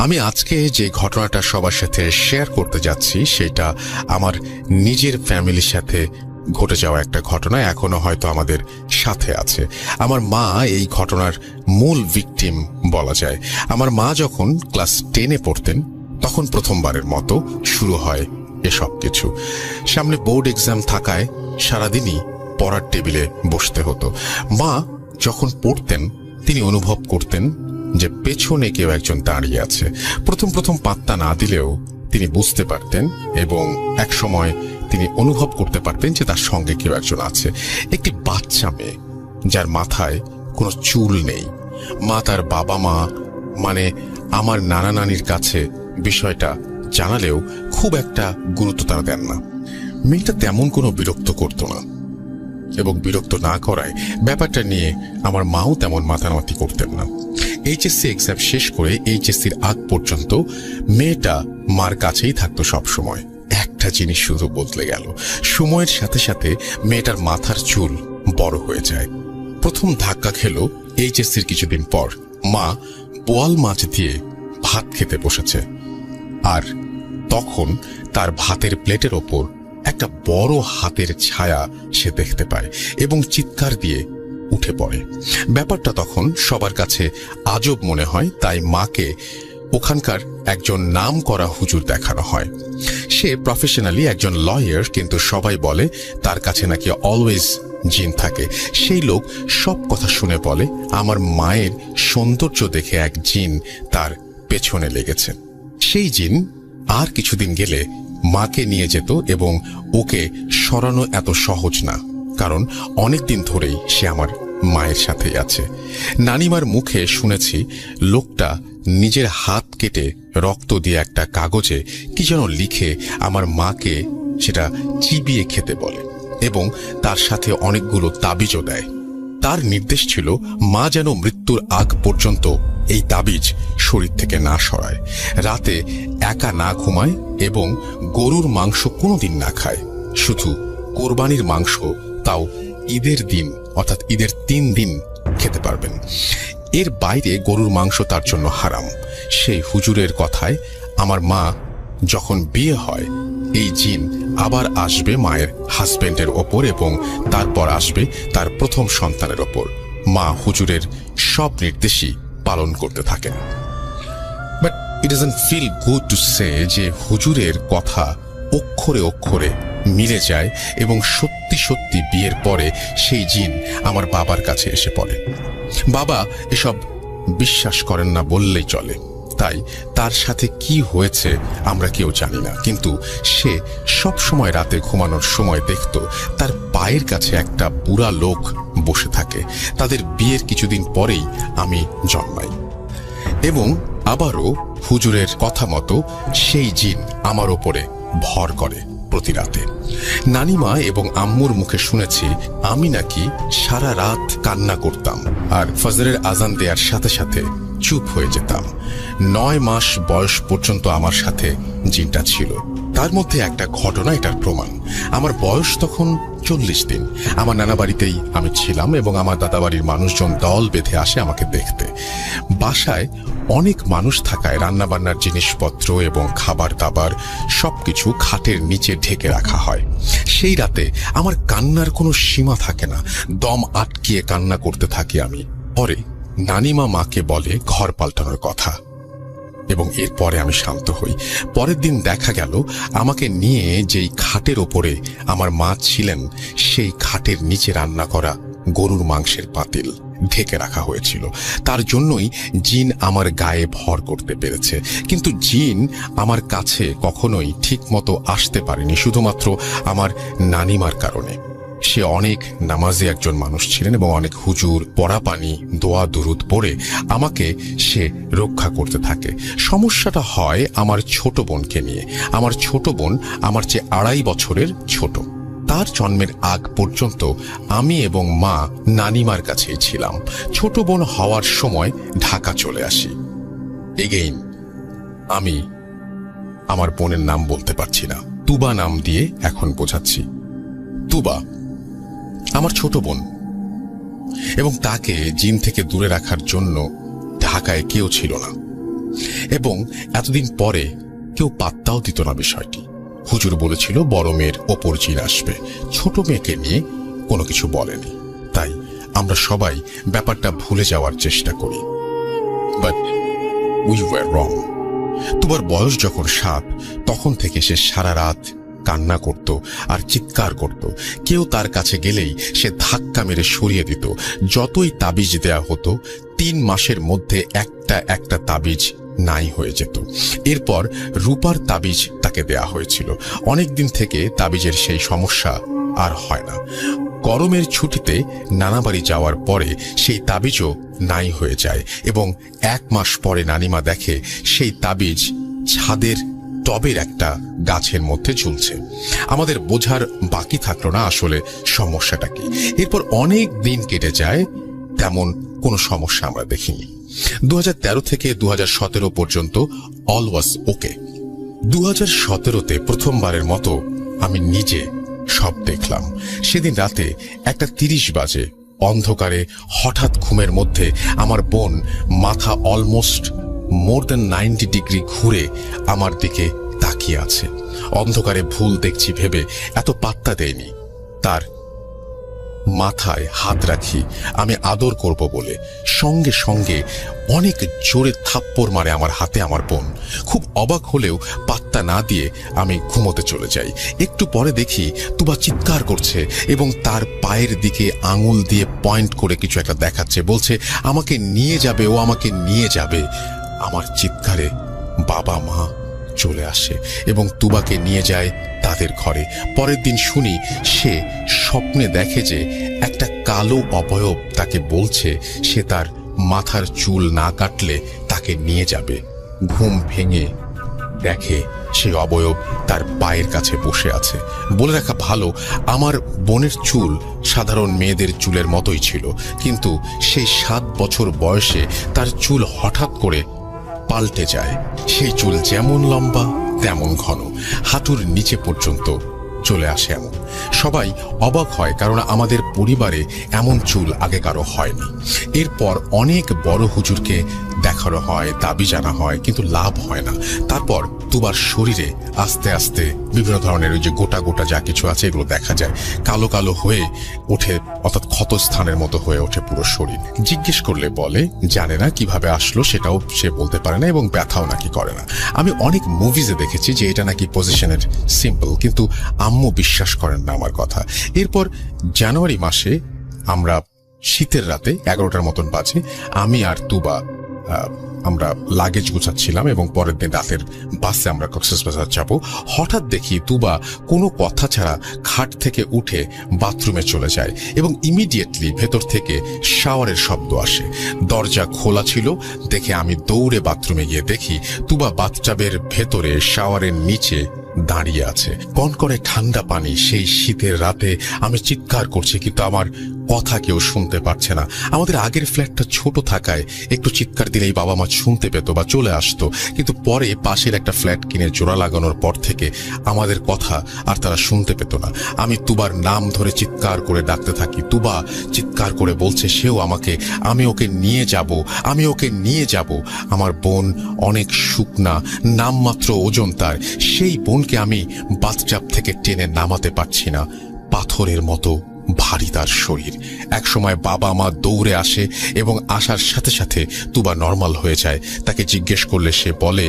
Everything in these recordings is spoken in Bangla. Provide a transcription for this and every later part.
আমি আজকে যে ঘটনাটা সবার সাথে শেয়ার করতে যাচ্ছি সেটা আমার নিজের ফ্যামিলির সাথে ঘটে যাওয়া একটা ঘটনা, এখনো হয়তো আমাদের সাথে আছে। আমার মা এই ঘটনার মূল ভিকটিম বলা যায়। আমার মা যখন ক্লাস 10-এ পড়তেন তখন প্রথমবারের মতো শুরু হয় এসব কিছু। সামনে বোর্ড এক্সাম থাকায় সারাদিনই পড়ার টেবিলে বসতে হতো। মা যখন পড়তেন তিনি অনুভব করতেন যে পেছনে কেউ একজন দাঁড়িয়ে আছে। প্রথম প্রথম পাত্তা না দিলেও তিনি বুঝতে পারতেন এবং এক সময় তিনি অনুভব করতে পারতেন যে তার সঙ্গে কেউ একজন আছে। একটি বাচ্চা মেয়ে যার মাথায় কোনো চুল নেই। মা তার বাবা মা মানে আমার নানা নানির কাছে বিষয়টা জানালেও খুব একটা গুরুত্ব তারা দেন না। মেয়েটা তেমন কোনো বিরক্ত করতো না এবং বিরক্ত না করায় ব্যাপারটা নিয়ে আমার মাও তেমন মাথামাতি করতেন না। এইচএসসি এক্সাম শেষ করে এইচএসসির আগ পর্যন্ত মেয়েটা মার কাছেই থাকতো সব সময়। একটা জিনিস শুধু বদলে গেল, সময়ের সাথে সাথে মেয়েটার মাথার চুল বড় হয়ে যায়। প্রথম ধাক্কা খেলো এইচএসসির কিছুদিন পর। মা বোয়াল মাছ দিয়ে ভাত খেতে বসেছে, আর তখন তার ভাতের প্লেটের ওপর একটা বড় হাতের ছায়া সে দেখতে পায় এবং চিৎকার দিয়ে উঠে পড়ে। ব্যাপারটা তখন সবার কাছে আজব মনে হয়, তাই মাকে ওখানকার একজন নাম করা হুজুর দেখানো হয়। সে প্রফেশনালি একজন লয়ার, কিন্তু সবাই বলে তার কাছে নাকি অলওয়েজ জিন থাকে। সেই লোক সব কথা শুনে বলে আমার মায়ের সৌন্দর্য দেখে এক জিন তার পেছনে লেগেছে। সেই জিন আর কিছুদিন গেলে মাকে নিয়ে যেত এবং ওকে সরানো এত সহজ না, কারণ অনেকদিন ধরেই সে আমার মায়ের সাথেই আছে। নানিমার মুখে শুনেছি লোকটা নিজের হাত কেটে রক্ত দিয়ে একটা কাগজে কি যেন লিখে আমার মাকে সেটা চিবিয়ে খেতে বলে এবং তার সাথে অনেকগুলো তাবিজও দেয়। তার নির্দেশ ছিল মা যেন মৃত্যুর আগ পর্যন্ত এই তাবিজ শরীর থেকে না সরায়, রাতে একা না ঘুমায় এবং গরুর মাংস কোনোদিন না খায়, শুধু কোরবানির মাংস তাও ঈদের দিন অর্থাৎ ঈদের 3 দিন খেতে পারবেন। এর বাইরে গরুর মাংস তার জন্য হারাম। সেই হুজুরের কথায় আমার মা যখন বিয়ে হয় এই জিন আবার আসবে মায়ের হাজবেন্ডের ওপর এবং তারপর আসবে তার প্রথম সন্তানের ওপর। মা হুজুরের সব নির্দেশই পালন করতে থাকেন। But it doesn't feel good to say যে হুজুরের কথা অক্ষরে অক্ষরে মিলে যায় এবং সত্যি সত্যি বিয়ের পরে সেই জিন আমার বাবার কাছে এসে পড়ে। বাবা এসব বিশ্বাস করেন না বললেই চলে, তাই তার সাথে কি হয়েছে আমরা কেউ জানি না, কিন্তু সে সব সময় রাতে ঘুমানোর সময় দেখত তার পায়ের কাছে একটা বুড়া লোক বসে থাকে। তাদের বিয়ের কিছুদিন পরেই আমি জন্মাই এবং আবারও হুজুরের কথা মতো সেই জিন আমার ওপরে ভর করে প্রতি রাতে। নানিমা এবং আম্মুর মুখে শুনেছি আমি নাকি সারা রাত কান্না করতাম আর ফজরের আজান দেওয়ার সাথে সাথে চুপ হয়ে যেতাম। 9 মাস বয়স পর্যন্ত আমার সাথে জিনটা ছিল। তার মধ্যে একটা ঘটনা এটার প্রমাণ। আমার বয়স তখন 40 দিন। আমার নানা বাড়িতেই আমি ছিলাম এবং আমার দাদাবাড়ির মানুষজন দল বেঁধে আসে আমাকে দেখতে। বাসায় অনেক মানুষ থাকায় রান্নাবান্নার জিনিসপত্র এবং খাবার দাবার সবকিছু খাটের নিচে ঢেকে রাখা হয়। সেই রাতে আমার কান্নার কোনো সীমা থাকে না, দম আটকিয়ে কান্না করতে থাকি আমি। পরে নানিমা মাকে বলে ঘর পাল্টানোর কথা এবং এরপরে আমি শান্ত হই। পরের দিন দেখা গেল আমাকে নিয়ে যেই খাটের ওপরে আমার মা ছিলেন সেই খাটের নিচে রান্না করা গরুর মাংসের পাতিল ঢেকে রাখা হয়েছিল। তার জন্যই জিন আমার গায়ে ভর করতে পেরেছে, কিন্তু জিন আমার কাছে কখনোই ঠিক মতো আসতে পারেনি শুধুমাত্র আমার নানিমার কারণে। সে অনেক নামাজি একজন মানুষ ছিলেন এবং অনেক হুজুর পড়া পানি দোয়া দুরুদ পড়ে আমাকে সে রক্ষা করতে থাকে। সমস্যাটা হয় আমার ছোট বোনকে নিয়ে। আমার ছোট বোন আমার চেয়ে 2.5 বছরের ছোট। তার জন্মের আগ পর্যন্ত আমি এবং মা নানিমার কাছেই ছিলাম। ছোট বোন হওয়ার সময় ঢাকা চলে আসি। এগেইন আমি আমার বোনের নাম বলতে পারছি না, তুবা নাম দিয়ে এখন বোঝাচ্ছি। তুবা আমার ছোট বোন এবং তাকে জিন থেকে দূরে রাখার জন্য ঢাকায় কেউ ছিল না। এবং এতদিন পরে কেউ পাত্তাও দিত না বিষয়টি। হুজুর বলেছিল বড় মেয়ের ওপর জিন আসবে, ছোট মেয়েকে নিয়ে কোনো কিছু বলেনি। তাই আমরা সবাই ব্যাপারটা ভুলে যাওয়ার চেষ্টা করি, বাট উই ওয়ার রং। তোমার বয়স যখন 7, তখন থেকে সে সারা রাত কান্না করত আর চিৎকার করত। কেউ তার কাছে গেলেই সে ধাক্কা মেরে সরিয়ে দিত। যতই তাবিজ দেয়া হতো, 3 মাসের মধ্যে একটা একটা তাবিজ নাই হয়ে যেত। এরপর রূপার তাবিজ তাকে দেয়া হয়েছিল। অনেক দিন থেকে তাবিজের সেই সমস্যা আর হয় না। গরমের ছুটিতে নানা বাড়ি যাওয়ার পরে সেই তাবিজও নাই হয়ে যায় এবং 1 মাস পরে নানিমা দেখে সেই তাবিজ ছাদের টবের একটা গাছের মধ্যে ঝুলছে। আমাদের বোঝার বাকি থাকলো না আসলে সমস্যাটা কি। এরপর অনেক দিন কেটে যায়, তেমন কোনো সমস্যা আমরা দেখিনি। 2013 থেকে 2017 পর্যন্ত অল ওয়াজ ওকে। 2017তে প্রথমবারের মতো আমি নিজে সব দেখলাম। সেদিন রাতে 1:30 বাজে অন্ধকারে হঠাৎ ঘুমের মধ্যে আমার বোন মাথা অলমোস্ট মোর দ্যান 90 ডিগ্রি ঘুরে আমার দিকে তাকিয়ে আছে। অন্ধকারে ভুল দেখছি ভেবে এত পাত্তা দেয়নি। তার মাথায় হাত রাখি আমি আদর করব বলে। সঙ্গে সঙ্গে অনেক জোরে থাপ্পড় মারে আমার হাতে আমার বোন। খুব অবাক হলেও পাত্তা না দিয়ে আমি ঘুমোতে চলে যাই। একটু পরে দেখি তুবা চিৎকার করছে এবং তার পায়ের দিকে আঙুল দিয়ে পয়েন্ট করে কিছু একটা দেখাচ্ছে, বলছে আমাকে নিয়ে যাবে, ও আমাকে নিয়ে যাবে। আমার চিৎকারে বাবা মা চলে আসে এবং তুবাকে নিয়ে যায় তাদের ঘরে। পরের দিন শুনি সে স্বপ্নে দেখে যে একটা কালো অবয়ব তাকে বলছে সে তার মাথার চুল না কাটলে তাকে নিয়ে যাবে। ঘুম ভেঙে দেখে সেই অবয়ব তার পায়ের কাছে বসে আছে। বলে রাখা ভালো, আমার বোনের চুল সাধারণ মেয়েদের চুলের মতোই ছিল, কিন্তু সেই 7 বছর বয়সে তার চুল হঠাৎ করে পাল্টে যায়। সেই চুল যেমন লম্বা তেমন ঘন, হাঁটুর নিচে পর্যন্ত চলে আসে। এমন সবাই অবাক হয়, কারণ আমাদের পরিবারে এমন চুল আগে কারো হয়নি। এরপর অনেক বড় হুজুরকে দেখানো হয়, দাবি জানা হয়, কিন্তু লাভ হয় না। তারপর তুবার শরীরে আস্তে আস্তে বিভিন্ন ধরনের ওই যে গোটা গোটা যা কিছু আছে এগুলো দেখা যায়, কালো কালো হয়ে ওঠে, অর্থাৎ ক্ষতস্থানের মতো হয়ে ওঠে পুরো শরীর। জিজ্ঞেস করলে বলে জানে না কিভাবে আসলো, সেটাও সে বলতে পারে না এবং ব্যথাও নাকি করে না। আমি অনেক মুভিজে দেখেছি যে এটা নাকি পজিশনের সিম্পল, কিন্তু আম্মু বিশ্বাস করেন না আমার কথা। এরপর জানুয়ারি মাসে আমরা শীতের রাতে 11টার মতন বাজে, আমি আর তুবা আমরা লাগেজ গুছাচ্ছিলাম এবং পরের দিন রাতের বাসে আমরা কক্সবাজার যাব। হঠাৎ দেখি তুবা কোনো কথা ছাড়া খাট থেকে উঠে বাথরুমে চলে যায় এবং ইমিডিয়েটলি ভেতর থেকে শাওয়ারের শব্দ আসে। দরজা খোলা ছিল দেখে আমি দৌড়ে বাথরুমে গিয়ে দেখি তুবা বাথটাবের ভেতরে শাওয়ারের নিচে দাঁড়িয়ে আছে। কনকনে ঠান্ডা পানি, সেই শীতের রাতে আমি চিৎকার করছি, কিন্তু আমার কথা কেউ শুনতে পারছে না। আমাদের আগের ফ্ল্যাটটা ছোট থাকায় একটু চিৎকার দিলেই বাবা মা শুনতে পেত বা চলে আসতো, কিন্তু পরে পাশের একটা ফ্ল্যাট কিনে জোড়া লাগানোর পর থেকে আমাদের কথা আর তারা শুনতে পেত না। আমি তুবার নাম ধরে চিৎকার করে ডাকতে থাকি। তুবা চিৎকার করে বলছে সেও আমাকে, আমি ওকে নিয়ে যাব, আমি ওকে নিয়ে যাব। আমার বোন অনেক শুকনা, নামমাত্র ওজন তার। সেই বোনকে আমি বাথটাব থেকে টেনে নামাতে পারছি না, পাথরের মতো ভারী তার শরীর। একসময় বাবা মা দৌড়ে আসে এবং আসার সাথে সাথে তুবা নর্মাল হয়ে যায়। তাকে জিজ্ঞেস করলে সে বলে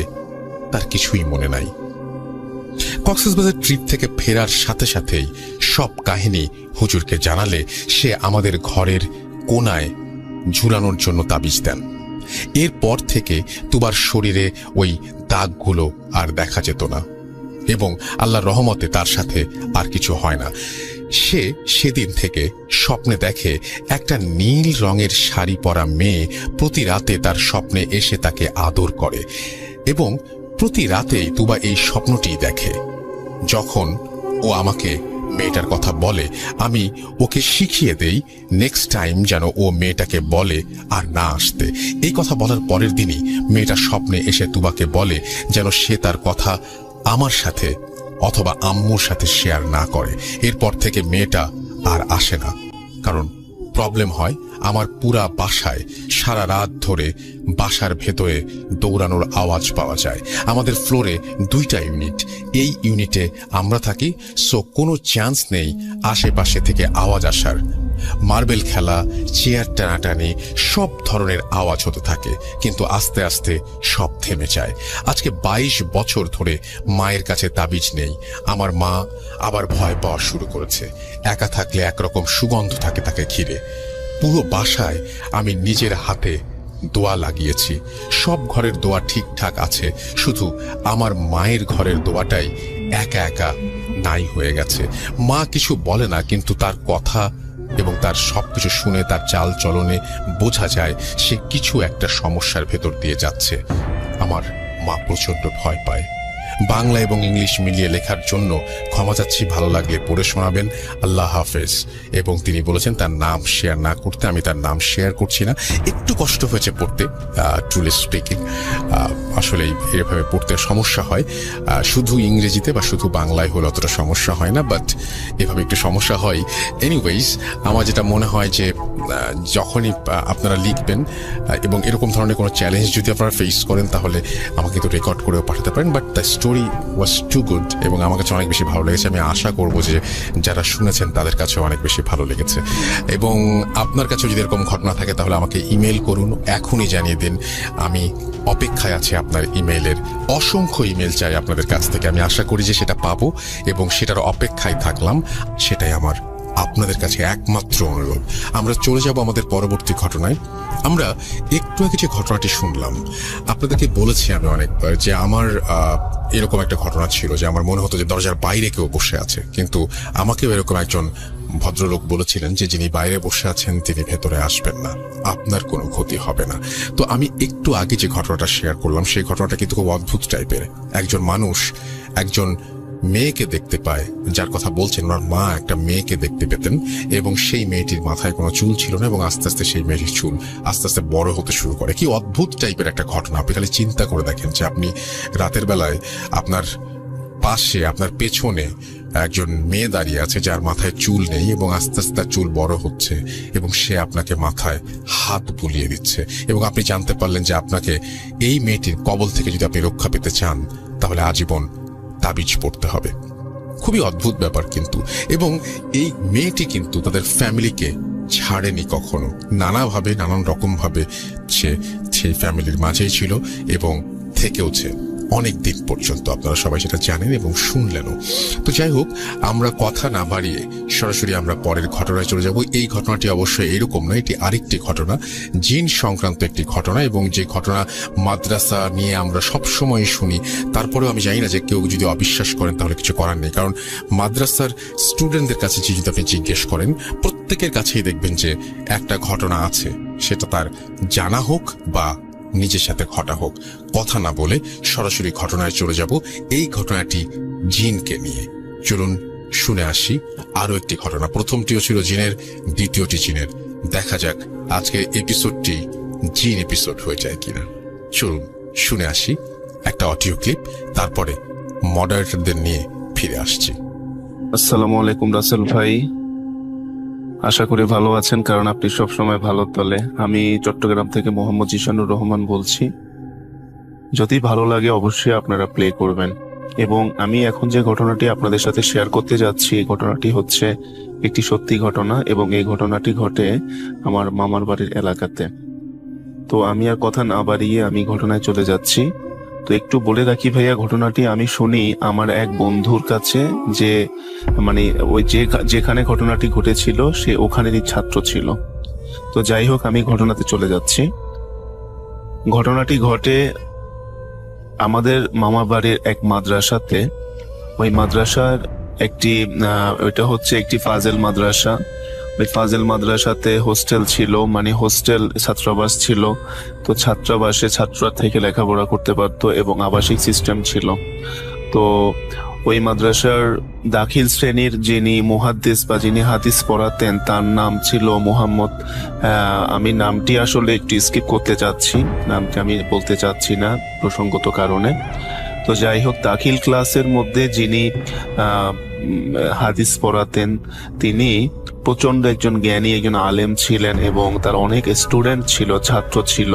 তার কিছুই মনে নাই। কক্সবাজার ট্রিপ থেকে ফেরার সাথে সাথেই সব কাহিনী হুজুরকে জানালে সে আমাদের ঘরের কোনায় ঝুলানোর জন্য তাবিজ দেন। এরপর থেকে তুবার শরীরে ওই দাগগুলো আর দেখা যেত না এবং আল্লাহর রহমতে তার সাথে আর কিছু হয় না। সে সেদিন থেকে স্বপ্নে দেখে একটা নীল রঙের শাড়ি পরা মেয়ে প্রতি রাতে তার স্বপ্নে এসে তাকে আদর করে এবং প্রতি রাতেই তুবা এই স্বপ্নটি দেখে। যখন ও আমাকে মেয়েটার কথা বলে আমি ওকে শিখিয়ে দেই নেক্সট টাইম যেন ও মেয়েটাকে বলে আর না আসতে। এই কথা বলার পরের দিনই মেয়েটা স্বপ্নে এসে তুবাকে বলে যেন সে তার কথা আমার সাথে অথবা আম্মুর সাথে শেয়ার না করে। এরপর থেকে মেয়েটা আর আসে না, কারণ প্রবলেম হয় আমার পুরা বাসায় সারা রাত ধরে বাসার ভেতরে দৌড়ানোর আওয়াজ পাওয়া যায়। আমাদের ফ্লোরে 2টা ইউনিট, এই ইউনিটে আমরা থাকি, সো কোনো চান্স নেই আশেপাশে থেকে আওয়াজ আসার। মার্বেল খেলা, চেয়ার টানাটানি, সব ধরনের আওয়াজ হতে থাকে, কিন্তু আস্তে আস্তে সব থেমে যায়। আজকে 22 বছর ধরে মায়ের কাছে তাবিজ নেই। আমার মা আবার ভয় পাওয়া শুরু করেছে। একা থাকলে একরকম সুগন্ধ থাকে তাকে ঘিরে। পুরো বাসায় আমি নিজের হাতে দোয়া লাগিয়েছি, সব ঘরের দোয়া ঠিকঠাক আছে, শুধু আমার মায়ের ঘরের দোয়াটাই একা একা নাই হয়ে গেছে। মা কিছু বলে না, কিন্তু তার কথা এবং তার সবকিছু শুনে তার চাল চলনে বোঝা যায় সে কিছু একটা সমস্যার ভেতর দিয়ে যাচ্ছে। আমার মা প্রচন্ড ভয় পায়। বাংলা এবং ইংলিশ মিলিয়ে লেখার জন্য ক্ষমা চাচ্ছি, ভালো লাগলে পড়ে শোনাবেন। আল্লাহ হাফেজ। এবং তিনি বলেছেন তার নাম শেয়ার না করতে। আমি তার নাম শেয়ার করছি না। একটু কষ্ট হয়েছে পড়তে, ট্রুলি স্পিকিং। আসলে এভাবে পড়তে সমস্যা হয়, শুধু ইংরেজিতে বা শুধু বাংলায় হলে অতটা সমস্যা হয় না, বাট এভাবে একটু সমস্যা হয়। এনিওয়েজ, আমার যেটা মনে হয় যে যখনই আপনারা লিখবেন এবং এরকম ধরনের কোনো চ্যালেঞ্জ যদি আপনারা ফেস করেন, তাহলে আমাকে তো রেকর্ড করেও পাঠাতে পারেন। But the story was too good এবং আমার কাছে অনেক বেশি ভালো লেগেছে। আমি আশা করব যে যারা শুনেছেন তাদের কাছেও অনেক বেশি ভালো লেগেছে। এবং আপনার কাছেও যদি এরকম ঘটনা থাকে তাহলে আমাকে ইমেল করুন, এখনই জানিয়ে দিন। আমি অপেক্ষায় আছি আপনার ইমেইলের। অসংখ্য ইমেল চাই আপনাদের কাছ থেকে। আমি আশা করি যে সেটা পাবো এবং সেটার অপেক্ষায় থাকলাম। সেটাই আমার আপনাদের কাছে একমাত্র অনুরোধ। আমরা চলে যাব আমাদের পরবর্তী ঘটনায়। আমরা একটু আগে যে ঘটনাটি শুনলাম, আপনাদেরকে বলেছি আমি অনেকবার যে আমার এরকম একটা ঘটনা ছিল যে আমার মনে হতো যে দরজার বাইরে কেউ বসে আছে, কিন্তু আমাকেও এরকম একজন ভদ্রলোক বলেছিলেন যে যিনি বাইরে বসে আছেন তিনি ভেতরে আসবেন না, আপনার কোনো ক্ষতি হবে না। তো আমি একটু আগে যে ঘটনাটা শেয়ার করলাম সেই ঘটনাটা কিন্তু খুব অদ্ভুত টাইপের। একজন মানুষ একজন মেয়েকে দেখতে পায়, যার কথা বলছেন ওনার মা একটা মেয়েকে দেখতে পেতেন, এবং সেই মেয়েটির মাথায় কোনো চুল ছিল না এবং আস্তে আস্তে সেই মেয়েটির চুল আস্তে আস্তে বড় হতে শুরু করে। কি অদ্ভুত টাইপের একটা ঘটনা। আপনি খালি চিন্তা করে দেখেন যে আপনি রাতের বেলায় আপনার পাশে, আপনার পেছনে একজন মেয়ে দাঁড়িয়ে আছে যার মাথায় চুল নেই এবং আস্তে আস্তে তার চুল বড় হচ্ছে এবং সে আপনাকে মাথায় হাত বুলিয়ে দিচ্ছে, এবং আপনি জানতে পারলেন যে আপনাকে এই মেয়েটির কবল থেকে যদি আপনি রক্ষা পেতে চান তাহলে আজীবন তাবিজ পড়তে হবে। খুবই অদ্ভুত ব্যাপার কিন্তু। এবং এই মেয়েটি কিন্তু তাদের ফ্যামিলিকে ছাড়েনি কখনো, নানাভাবে নানান রকম ভাবে সে সেই ফ্যামিলির মাঝেই ছিল এবং থেকেওছে অনেক দিন পর্যন্ত। আপনারা সবাই সেটা জানেন এবং শুনলেনও। তো যাই হোক, আমরা কথা না বাড়িয়ে সরাসরি আমরা পরের ঘটনায় চলে যাব। এই ঘটনাটি অবশ্যই এরকম নয়, এটি আরেকটি ঘটনা, জিন সংক্রান্ত একটি ঘটনা, এবং যে ঘটনা মাদ্রাসা নিয়ে আমরা সব সময় শুনি। তারপরেও আমি জানি না যে কেউ যদি অবিশ্বাস করেন তাহলে কিছু করার নেই, কারণ মাদ্রাসার স্টুডেন্টদের কাছে যদি আপনি জিজ্ঞেস করেন প্রত্যেকের কাছেই দেখবেন যে একটা ঘটনা আছে, সেটা তার জানা হোক বা নিজের সাথে ঘটা হোক। কথা না বলে সরাসরি ঘটনায় চলে যাব। এই ঘটনাটি জিনকে নিয়ে। চলুন শুনে আসি আরো একটি ঘটনা। প্রথমটিও ছিল জিনের, দ্বিতীয়টি জিনের। দেখা যাক আজকের এপিসোডটি জিন এপিসোড হয়ে যায় কিনা। চলুন শুনে আসি একটা অডিও ক্লিপ, তারপরে মডারেটরদের নিয়ে ফিরে আসছি। আসসালামু আলাইকুম রাসেল ভাই, আশা করি ভালো আছেন, কারণ আপনি সব সময় ভালো তলে। আমি চট্টগ্রাম থেকে মোহাম্মদ জিশানুর রহমান বলছি। যদি ভালো লাগে অবশ্যই আপনারা প্লে করবেন। এবং আমি এখন যে ঘটনাটি আপনাদের সাথে শেয়ার করতে যাচ্ছি, এই ঘটনাটি হচ্ছে একটি সত্যি ঘটনা এবং এই ঘটনাটি ঘটে আমার মামার বাড়ির এলাকাতে। তো আমি আর কথা না বাড়িয়ে আমি ঘটনায় চলে যাচ্ছি। তো একটু বলে রাখি ভাইয়া, ঘটনাটি আমি শুনি আমার এক বন্ধুর কাছে, যে মানে ওই যেখানে ঘটনাটি ঘটেছিল সে ওখানেরই ছাত্র ছিল। তো যাই হোক, আমি ঘটনাতে চলে যাচ্ছি। ঘটনাটি ঘটে আমাদের মামা বাড়ির এক মাদ্রাসাতে। ওই মাদ্রাসার একটি ওইটা হচ্ছে একটি ফাজেল মাদ্রাসা। ওই ফাজেল মাদ্রাসাতে হোস্টেল ছিল, মানে হোস্টেল ছাত্রাবাস ছিল। তো ছাত্রাবাসে ছাত্ররা থেকে লেখাপড়া করতে পারতো এবং আবাসিক সিস্টেম ছিল। তো ওই মাদ্রাসার দাখিল শ্রেণীর যিনি মুহাদ্দিস বা যিনি হাদিস পড়াতেন তার নাম ছিল মুহাম্মদ, আমি নামটি আসলে একটু স্কিপ করতে চাচ্ছি, নামটি আমি বলতে চাচ্ছি না প্রসঙ্গত কারণে। তো যাই হোক, দাখিল ক্লাসের মধ্যে যিনি হাদিস পড়াতেন। তিনি প্রচন্ড একজন জ্ঞানী, একজন আলেম ছিলেন এবং তার অনেক স্টুডেন্ট ছিল, ছাত্র ছিল।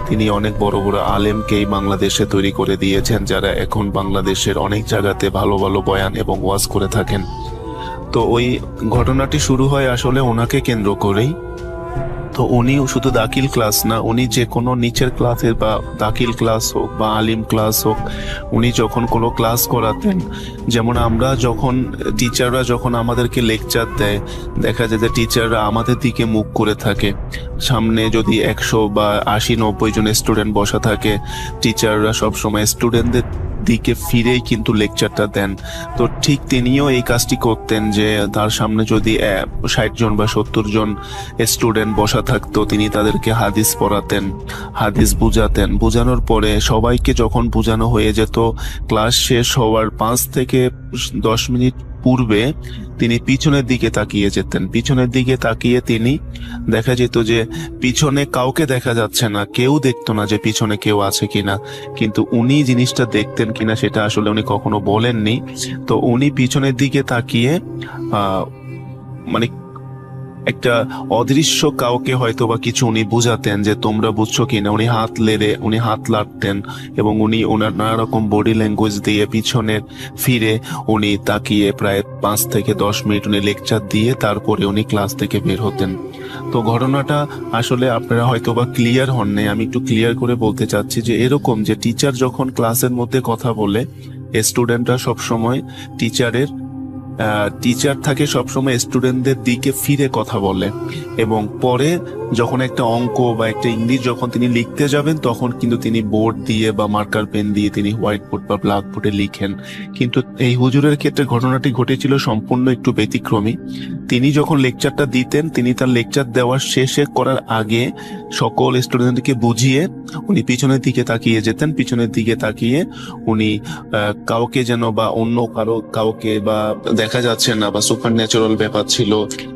তিনি অনেক বড় বড় আলেমকেই বাংলাদেশে তৈরি করে দিয়েছেন, যারা এখন বাংলাদেশের অনেক জায়গাতে ভালো ভালো বয়ান এবং ওয়াজ করে থাকেন। তো ওই ঘটনাটি শুরু হয় আসলে ওনাকে কেন্দ্র করেই। তো উনি শুধু দাখিল ক্লাস না, উনি যে কোনো নিচের ক্লাসের বা দাখিল ক্লাস হোক বা আলিম ক্লাস হোক, উনি যখন কোনো ক্লাস করাতেন, যেমন আমরা যখন টিচাররা যখন আমাদেরকে লেকচার দেয়, দেখা যায় যে টিচাররা আমাদের দিকে মুখ করে থাকে। সামনে যদি 100 বা 80-90 জন স্টুডেন্ট বসা থাকে, টিচাররা সবসময় স্টুডেন্টদের দিকে ফিরেই কিন্তু লেকচারটা দেন। তো ঠিক তিনিও এই কাজটি করতেন যে তার সামনে যদি 60 জন বা 70 জন স্টুডেন্ট বসা থাকতো, তিনি তাদেরকে হাদিস পড়াতেন, হাদিস বুঝাতেন। বুঝানোর পরে সবাইকে যখন বুঝানো হয়ে যেত, ক্লাস শেষ হওয়ার 5 থেকে 10 মিনিট পূর্বে তিনি পিছনের দিকে তাকিয়ে যেতেন। পিছনের দিকে তাকিয়ে তিনি দেখা যেত যে পিছনে কাউকে দেখা যাচ্ছে না, কেউ দেখতো না যে পিছনে কেউ আছে কিনা, কিন্তু উনি জিনিসটা দেখতেন কিনা সেটা আসলে উনি কখনো বলেননি। তো উনি পিছনের দিকে তাকিয়ে মানে একটা অদৃশ্য কাউকে হয়তো বা কিছু উনি বুঝাতেন যে তোমরা বুঝছো কিনা। উনি হাত লাড়তেন এবং উনি ওনার নানা রকম বডি ল্যাঙ্গুয়েজ দিয়ে পিছনের ফিরে উনি তাকিয়ে প্রায় 5 থেকে 10 মিনিট উনি লেকচার দিয়ে তারপরে উনি ক্লাস থেকে বের হতেন। তো ঘটনাটা আসলে আপনারা হয়তো বা ক্লিয়ার হন নাই, আমি একটু ক্লিয়ার করে বলতে চাচ্ছি যে এরকম যে টিচার যখন ক্লাসের মধ্যে কথা বলে, স্টুডেন্টরা সবসময় টিচার থাকে সবসময় স্টুডেন্টদের দিকে ফিরে কথা বলে, এবং পরে যখন একটা অঙ্ক বা একটা ইংলিশ যখন তিনি লিখতে যাবেন, তখন কিন্তু তিনি বোর্ড দিয়ে বা মার্কার পেন দিয়ে তিনি হোয়াইট বোর্ড বা ব্ল্যাক বোর্ডে লিখেন। কিন্তু এই হুজুরের ক্ষেত্রে ঘটনাটি ঘটেছিল সম্পূর্ণ একটু ব্যতিক্রমী। তিনি যখন লেকচারটা দিতেন, তিনি তার লেকচার দেওয়ার শেষে করার আগে সকল স্টুডেন্টকে বুঝিয়ে উনি পিছনের দিকে তাকিয়ে যেতেন। পিছনের দিকে তাকিয়ে উনি কাউকে যেন বা অন্য কাউকে বা দেখা যাচ্ছে না বা সুপার ন্যাচারাল ব্যাপার ছিল,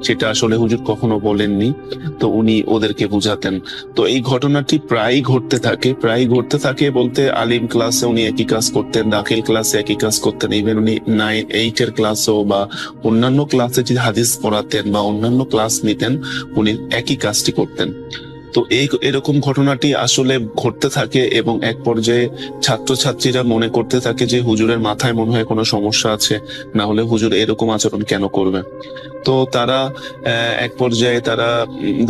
সেটা আসলে হুজুর কখনো বলেননি। তো উনি ওদেরকে বুঝাতেন। তো এই ঘটনাটি প্রায় ঘটতে থাকে বলতে আলিম ক্লাসে উনি একই কাজ করতেন, দাখিল ক্লাসে একই কাজ করতেন, ইভেন উনি 9-8 ক্লাসেও বা অন্যান্য ক্লাসে যদি হাদিস পড়াতেন বা অন্যান্য ক্লাস নিতেন, উনি একই কাজটি করতেন। তো এরকম ঘটনাটি আসলে ঘটতে থাকে এবং এক পর্যায়ে ছাত্রছাত্রীরা মনে করতে থাকে যে হুজুরের মাথায় মনে হয় কোনো সমস্যা আছে, না হলে হুজুর এরকম আচরণ কেন করবে। তো তারা এক পর্যায়ে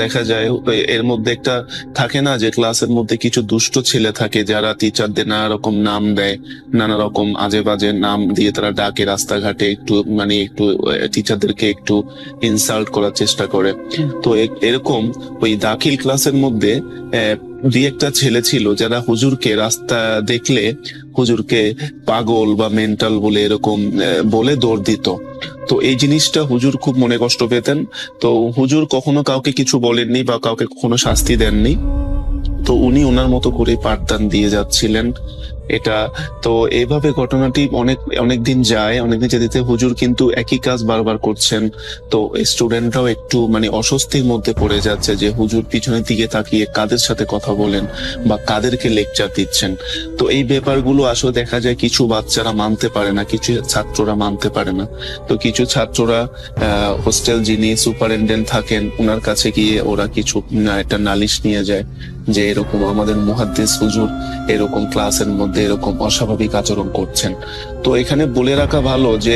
দেখা যায় এর মধ্যে একটা থাকে না যে ক্লাসের মধ্যে কিছু দুষ্ট ছেলে থাকে যারা টিচারদের নানা রকম নাম দেয়, নানা রকম আজে বাজে নাম দিয়ে তারা ডাকে রাস্তাঘাটে, একটু টিচারদেরকে একটু ইনসাল্ট করার চেষ্টা করে। তো এরকম ওই দাখিল ক্লাসের মধ্যে দুই একটা ছেলে ছিল যারা হুজুরকে রাস্তা দেখলে হুজুরকে পাগল বা মেন্টাল বলে এরকম বলে দৌড় দিত। তো এই জিনিসটা হুজুর খুব মনে কষ্ট পেতেন। তো হুজুর কখনো কাউকে কিছু বলেননি বা কাউকে কখনো শাস্তি দেননি। তো উনি ওনার মতো করে পাঠদান দিয়ে যাচ্ছিলেন। এটা তো এইভাবে ঘটনাটি অনেকদিন যায়। অনেকদিন যেতে হুজুর কিন্তু একই কাজ বারবার করছেন। তো স্টুডেন্টরাও একটু অস্বস্তির মধ্যে পড়ে যাচ্ছে যে হুজুর পিছনের দিকে তাকিয়ে কাদের সাথে কথা বলেন বা কাদেরকে লেকচার দিচ্ছেন। তো এই ব্যাপারগুলো আসলে দেখা যায় কিছু বাচ্চারা মানতে পারে না, কিছু ছাত্ররা মানতে পারে না। তো কিছু ছাত্ররা হোস্টেল যিনি সুপারিনটেন্ডেন্ট থাকেন ওনার কাছে গিয়ে ওরা কিছু একটা নালিশ নিয়ে যায় যে এরকম আমাদের মুহাদ্দিস হুজুর এরকম ক্লাসের মধ্যে এরকম অস্বাভাবিক আচরণ করছেন। তো এখানে বলে রাখা ভালো যে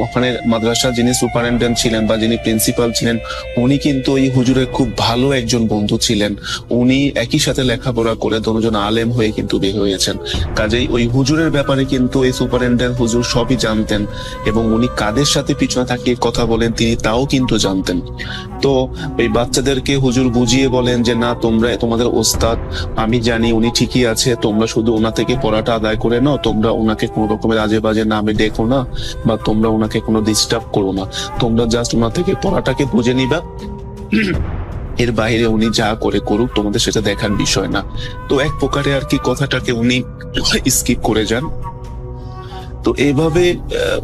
ওখানে মাদ্রাসার যিনি সুপারিনটেন্ডেন্ট ছিলেন বা যিনি প্রিন্সিপাল ছিলেন, উনি কিন্তু এই হুজুরের খুব ভালো একজন বন্ধু ছিলেন। উনি একই সাথে লেখাপড়া করে দুজন আলেম হয়ে কিন্তু বের হয়েছেন। কাজেই ওই হুজুরের ব্যাপারে কিন্তু এই সুপারিনটেন্ডেন্ট হুজুর সবই জানতেন এবং উনি কাদের সাথে পিছনে থাকিয়ে কথা বলেন তিনি তাও কিন্তু জানতেন। তো ওই বাচ্চাদেরকে হুজুর বুঝিয়ে বলেন যে না, তোমাদের ওস্তাদ আমি জানি উনি ঠিকই আছে, তোমরা শুধু ওনা থেকে পড়াটা আদায় করে নাও, তোমরা ওনাকে কোনো রকমের আজে বাজে নামে ডেকো না বা তোমরা ওনাকে কোনো ডিস্টার্ব করো না, তোমরা জাস্ট ওনা থেকে পড়াটাকে বুঝে নিবা, এর বাইরে উনি যা করে করুক তোমাদের সেটা দেখার বিষয় না। তো এক প্রকারে আর কি কথাটাকে উনি স্কিপ করে যান। তো এইভাবে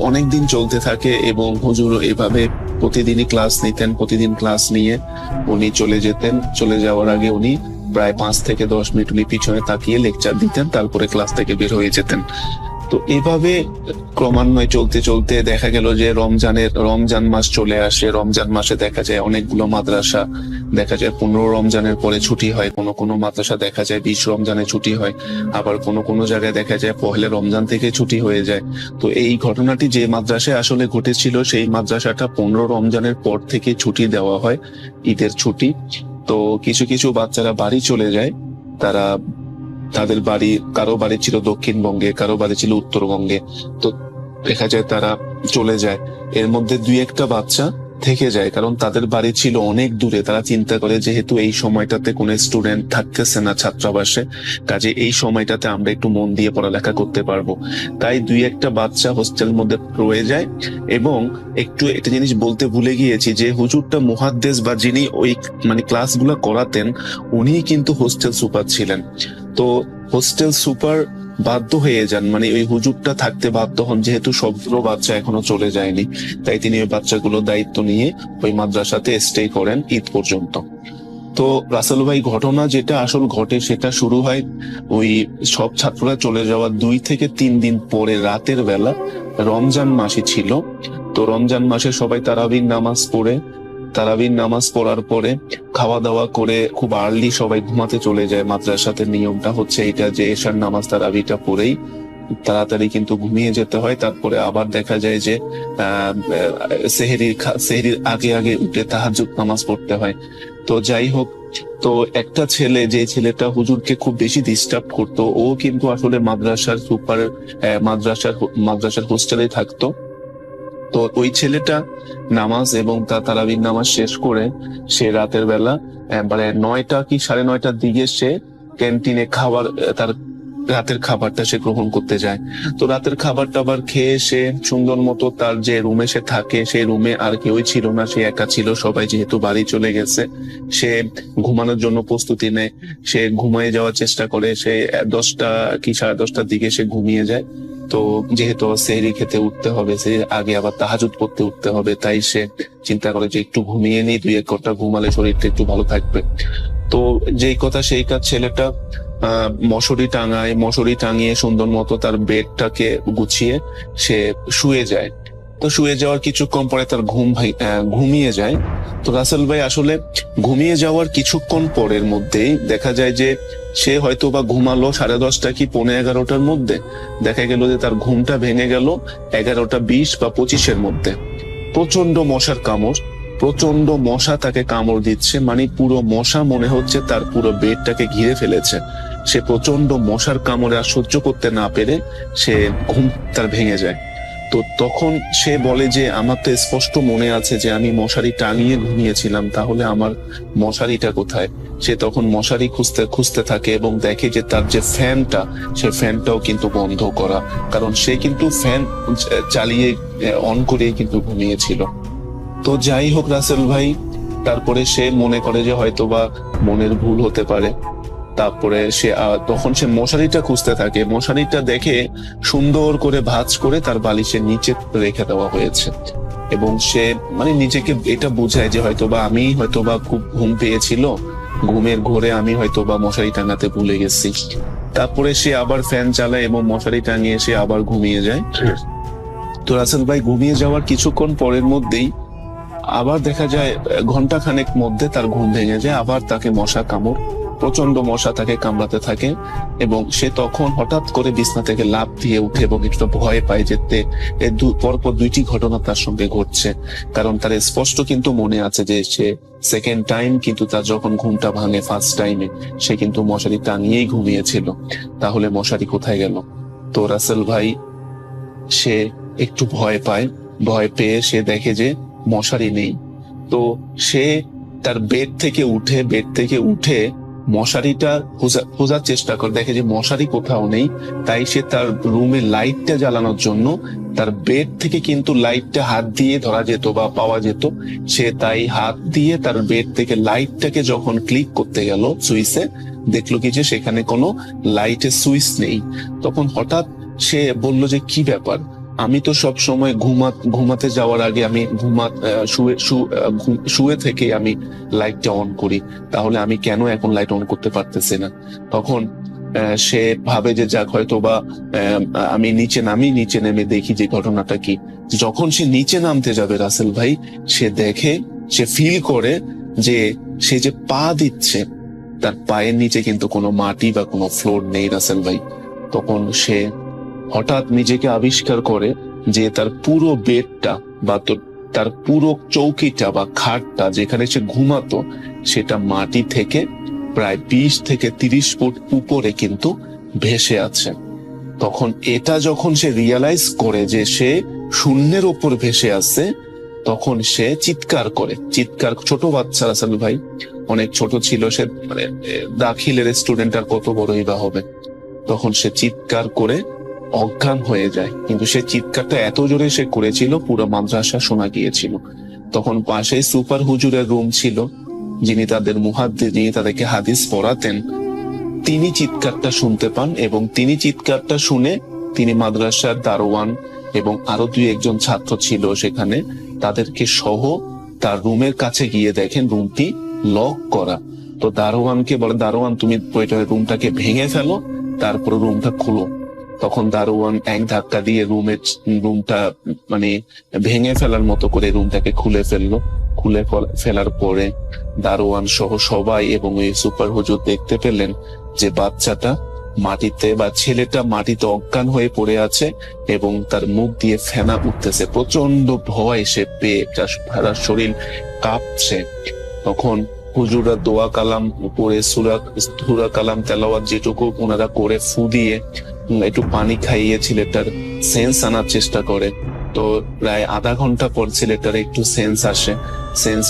অনেকদিন চলতে থাকে এবং হুজুর এভাবে প্রতিদিনই ক্লাস নিতেন। প্রতিদিন ক্লাস নিয়ে উনি চলে যেতেন। চলে যাওয়ার আগে উনি প্রায় 5 থেকে 10 মিনিট উনি পিছনে তাকিয়ে লেকচার দিতেন, তারপরে ক্লাস থেকে বের হয়ে যেতেন। তো এভাবে ক্রমান্বয়ে চলতে চলতে দেখা গেল যে রমজান মাস চলে আসে। রমজান মাসে দেখা যায় অনেকগুলো মাদ্রাসা, দেখা যায় 15 রমজানের পরে ছুটি হয়, কোনো কোনো মাদ্রাসা দেখা যায় 20 রমজানে ছুটি হয়, আবার কোনো কোনো জায়গায় দেখা যায় পহেলে রমজান থেকে ছুটি হয়ে যায়। তো এই ঘটনাটি যে মাদ্রাসায় আসলে ঘটেছিল, সেই মাদ্রাসাটা 15 রমজানের পর থেকে ছুটি দেওয়া হয়, ঈদের ছুটি। তো কিছু কিছু বাচ্চারা বাড়ি চলে যায়। তারা তাদের বাড়ি, কারো বাড়ি ছিল দক্ষিণবঙ্গে, কারো বাড়ি ছিল উত্তরবঙ্গে। তো দেখা যায় তারা চলে যায়। এর মধ্যে দুই একটা বাচ্চা থেকে যায়, কারণ তাদের বাড়ি ছিল অনেক দূরে। তারা চিন্তা করে যেহেতু এই সময়টাতে কোনো স্টুডেন্ট থাকতেছে না ছাত্রাবাসে, কাজে এই সময়টাতে আমরা একটু মন দিয়ে পড়ালেখা করতে পারবো। তাই দুই একটা বাচ্চা হোস্টেল মধ্যে রয়ে যায়। এবং একটু একটা জিনিস বলতে ভুলে গিয়েছি, যে হুজুরটা মুহাদ্দেস বা যিনি ওই মানে ক্লাসগুলো করাতেন, উনি কিন্তু হোস্টেল সুপার ছিলেন। তো হোস্টেল সুপার বাধ্য হয়ে যান, মানে ওই হুজুরটা থাকতে বাধ্য হন, যেহেতু সবগুলো বাচ্চা এখনো চলে যায়নি। তাই তিনি ওই বাচ্চাগুলোর দায়িত্ব নিয়ে ওই মাদ্রাসাতে স্টে করেন ঈদ পর্যন্ত। তো রাসেল ভাই, ঘটনা যেটা আসল ঘটে সেটা শুরু হয় ওই সব ছাত্ররা চলে যাওয়ার 2 থেকে 3 দিন পরে রাতের বেলা। রমজান মাসই ছিল। তো রমজান মাসে সবাই তারাবির নামাজ পড়ার পরে খাওয়া দাওয়া করে খুব আর্লি সবাই ঘুমাতে চলে যায়। মাদ্রাসাতে নিয়মটা হচ্ছে এটা, যে এশার নামাজ তারাবিটা পড়েই তাড়াতাড়ি কিন্তু ঘুমিয়ে যেতে হয়। তারপরে আবার দেখা যায় যে সেহরির আগে আগে উঠে তাহাজ্জুদ নামাজ পড়তে হয়। তো যাই হোক, তো একটা ছেলে, যে ছেলেটা হুজুরকে খুব বেশি ডিস্টার্ব করতো, ও কিন্তু আসলে মাদ্রাসার হোস্টেলে থাকতো। তো ওই ছেলেটা নামাজ এবং তারাবির নামাজ শেষ করে সে রাতের বেলা মানে 9টা কি 9:30টার দিকে সে ক্যান্টিনে তার রাতের খাবারটা সে গ্রহণ করতে যায়। তো রাতের খাবারটা আবার খেয়ে সে সুন্দর মতো তার যে রুমে সে থাকে, সেই রুমে আর কেউই ছিল না, সে একা ছিল। সবাই যেহেতু বাড়ি চলে গেছে, সে ঘুমানোর জন্য প্রস্তুতি নেয়। সে ঘুমিয়ে যাওয়ার চেষ্টা করে। সে 10টা কি 10:30টার দিকে সে ঘুমিয়ে যায়। তো যেহেতু সেহরি খেতে উঠতে হবে, সে আগে আবার তাহাজ্জুদ পড়তে উঠতে হবে, তাই সে চিন্তা করে যে একটু ঘুমিয়ে নিই, 2-1 ঘন্টা ঘুমালে শরীরটা একটু ভালো থাকবে। তো যেই কথা সেই কাজ, ছেলেটা মশারি টাঙিয়ে সুন্দর মতো তার বেডটাকে গুছিয়ে সে শুয়ে যায়। তো শুয়ে যাওয়ার কিছুক্ষণ পরে তার ঘুমিয়ে যায়। তো রাসেল ভাই, আসলে ঘুমিয়ে যাওয়ার কিছুক্ষণ পরের মধ্যেই দেখা যায় যে সে হয়তো বা ঘুমালো 10:30 কি 11:45টার মধ্যে। দেখা গেল যে তার ঘুমটা ভেঙে গেল 11:20 বা 25-এর মধ্যে। প্রচন্ড মশার কামড়, প্রচন্ড মশা তাকে কামড় দিচ্ছে, মানে পুরো মশা মনে হচ্ছে তার পুরো বেডটাকে ঘিরে ফেলেছে। সে প্রচন্ড মশার কামড়ে আর সহ্য করতে না পেরে সে ঘুম তার ভেঙে যায়। তো তখন সে বলে যে আমার তো স্পষ্ট মনে আছে যে আমি মশারি টাঙিয়ে ঘুমিয়েছিলাম, তাহলে আমার মশারিটা কোথায়? সে তখন মশারি খুঁজতে খুঁজতে থাকে এবং দেখে যে তার যে ফ্যানটা, সে ফ্যানটাও কিন্তু বন্ধ করা, কারণ সে কিন্তু ফ্যান চালিয়ে অন করেই কিন্তু ঘুমিয়েছিল। তো যাই হোক রাসেল ভাই, তারপরে সে মনে করে যে হয়তোবা মনের ভুল হতে পারে। তারপরে তখন সে মশারিটা খুঁজতে থাকে। মশারিটা দেখে সুন্দর করে ভাঁজ করে তার বালিশের নিচে রেখে দেওয়া হয়েছে। এবং সে মানে নিজেকে এটা বোঝায় যে হয়তোবা খুব ঘুম পেয়েছিল, ঘুমের ঘোরে আমি হয়তোবা মশারি টাঙাতে ভুলে গেছি। তারপরে সে আবার ফ্যান চালায় এবং মশারি টাঙিয়ে সে আবার ঘুমিয়ে যায়। তো রাসেল ভাই, ঘুমিয়ে যাওয়ার কিছুক্ষণ পরের মধ্যেই আবার দেখা যায় ঘন্টাখানেক মধ্যে তার ঘুম ভেঙে যায়। আবার তাকে প্রচন্ড মশা তাকে কামড়াতে থাকে এবং সে তখন হঠাৎ করে বিছনা থেকে লাফ দিয়ে উঠে এবং একটু ভয় পায় যে পরপর 2টি ঘটনা তার সঙ্গে ঘটছে। কারণ তার স্পষ্ট কিন্তু মনে আছে যে সে সেকেন্ড টাইম কিন্তু তার যখন ঘুমটা ভাঙে, ফার্স্ট টাইমে সে কিন্তু মশারি টাঙিয়েই ঘুমিয়েছিল। তাহলে মশারি কোথায় গেল? তো রাসেল ভাই, সে একটু ভয় পেয়ে সে দেখে যে মশারি নেই। তো সে তার বেড থেকে উঠে মশারিটা খোঁজার চেষ্টা করে, দেখে যে মশারি কোথাও নেই। তাই সে তার রুমে লাইটটা জ্বালানোর জন্য তার বেড থেকে কিন্তু লাইটটা হাত দিয়ে ধরা যেত বা পাওয়া যেত। সে তাই হাত দিয়ে তার বেড থেকে লাইটটাকে যখন ক্লিক করতে গেল সুইচে, দেখলো কি যে সেখানে কোনো লাইটের সুইচ নেই। তখন হঠাৎ সে বলল যে কি ব্যাপার, আমি তো সব সময় ঘুমাতে যাওয়ার আগে আমি শুয়ে থেকে আমি লাইটটা অন করি, তাহলে আমি কেন এখন লাইট অন করতে পারতেছি না? তখন সে ভাবে যে যাক হয়তো বা আমি নিচে নেমে দেখি যে ঘটনাটা কি। যখন সে নিচে নামতে যাবে রাসেল ভাই, সে ফিল করে যে সে যে পা দিচ্ছে তার পায়ের নিচে কিন্তু কোনো মাটি বা কোনো ফ্লোর নেই রাসেল ভাই। তখন সে হঠাৎ নিজেকে আবিষ্কার করে যে তার পুরো বেডটা বা তার পুরো চৌকিটা বা খাটটা যেখানে সে ঘুমাতো সেটা মাটি থেকে প্রায় 20 থেকে 30 ফুট উপরে কিন্তু ভেসে আছে। তখন এটা যখন সে রিয়ালাইজ করে যে সে শূন্যের ওপর ভেসে আছে, তখন সে চিৎকার, ছোট বাচ্চা রাসেল ভাই, অনেক ছোট ছিল সে, মানে দাখিলের স্টুডেন্ট আর কত বড়ই বা হবে। তখন সে চিৎকার করে অজ্ঞান হয়ে যায়, কিন্তু সে চিৎকারটা এত জোরে সে করেছিল পুরো মাদ্রাসা শোনা গিয়েছিল। তখন পাশেই সুপার হুজুরের রুম ছিল, যিনি তাদেরকে হাদিস পড়াতেন, তিনি চিৎকারটা শুনতে পান এবং তিনি চিৎকারটা শুনে তিনি মাদ্রাসার দারোয়ান এবং আরো 2-1 ছাত্র ছিল সেখানে, তাদেরকে সহ তার রুমের কাছে গিয়ে দেখেন রুমটি লক করা। তো দারোয়ানকে বলে, দারোয়ান তুমি রুমটাকে ভেঙে ফেলো, তারপরে রুমটা খুলো। তখন দারোয়ান এক ধাক্কা দিয়ে রুমটা মানে ভেঙে ফেলার মতো করে রুমটাকে খুলে ফেলার পরে দারোয়ান সহ সবাই এবং ওই সুপার হুজুর দেখতে পেলেন যে ছেলেটা মাটিতে অজ্ঞান হয়ে পড়ে আছে এবং তার মুখ দিয়ে ফেনা উঠতেছে। প্রচন্ড ভয় সে পেয়ে তার শরীর কাঁপছে। তখন হুজুররা দোয়া কালাম পড়ে সূরা কালাম তেলাওয়াত যেটুকু ওনারা করে ফু দিয়ে একটু পানি খাইয়ে ছেলেটার সেন্স আনার চেষ্টা করে। তো প্রায় আধা ঘন্টা পর ছেলেটার একটু সেন্স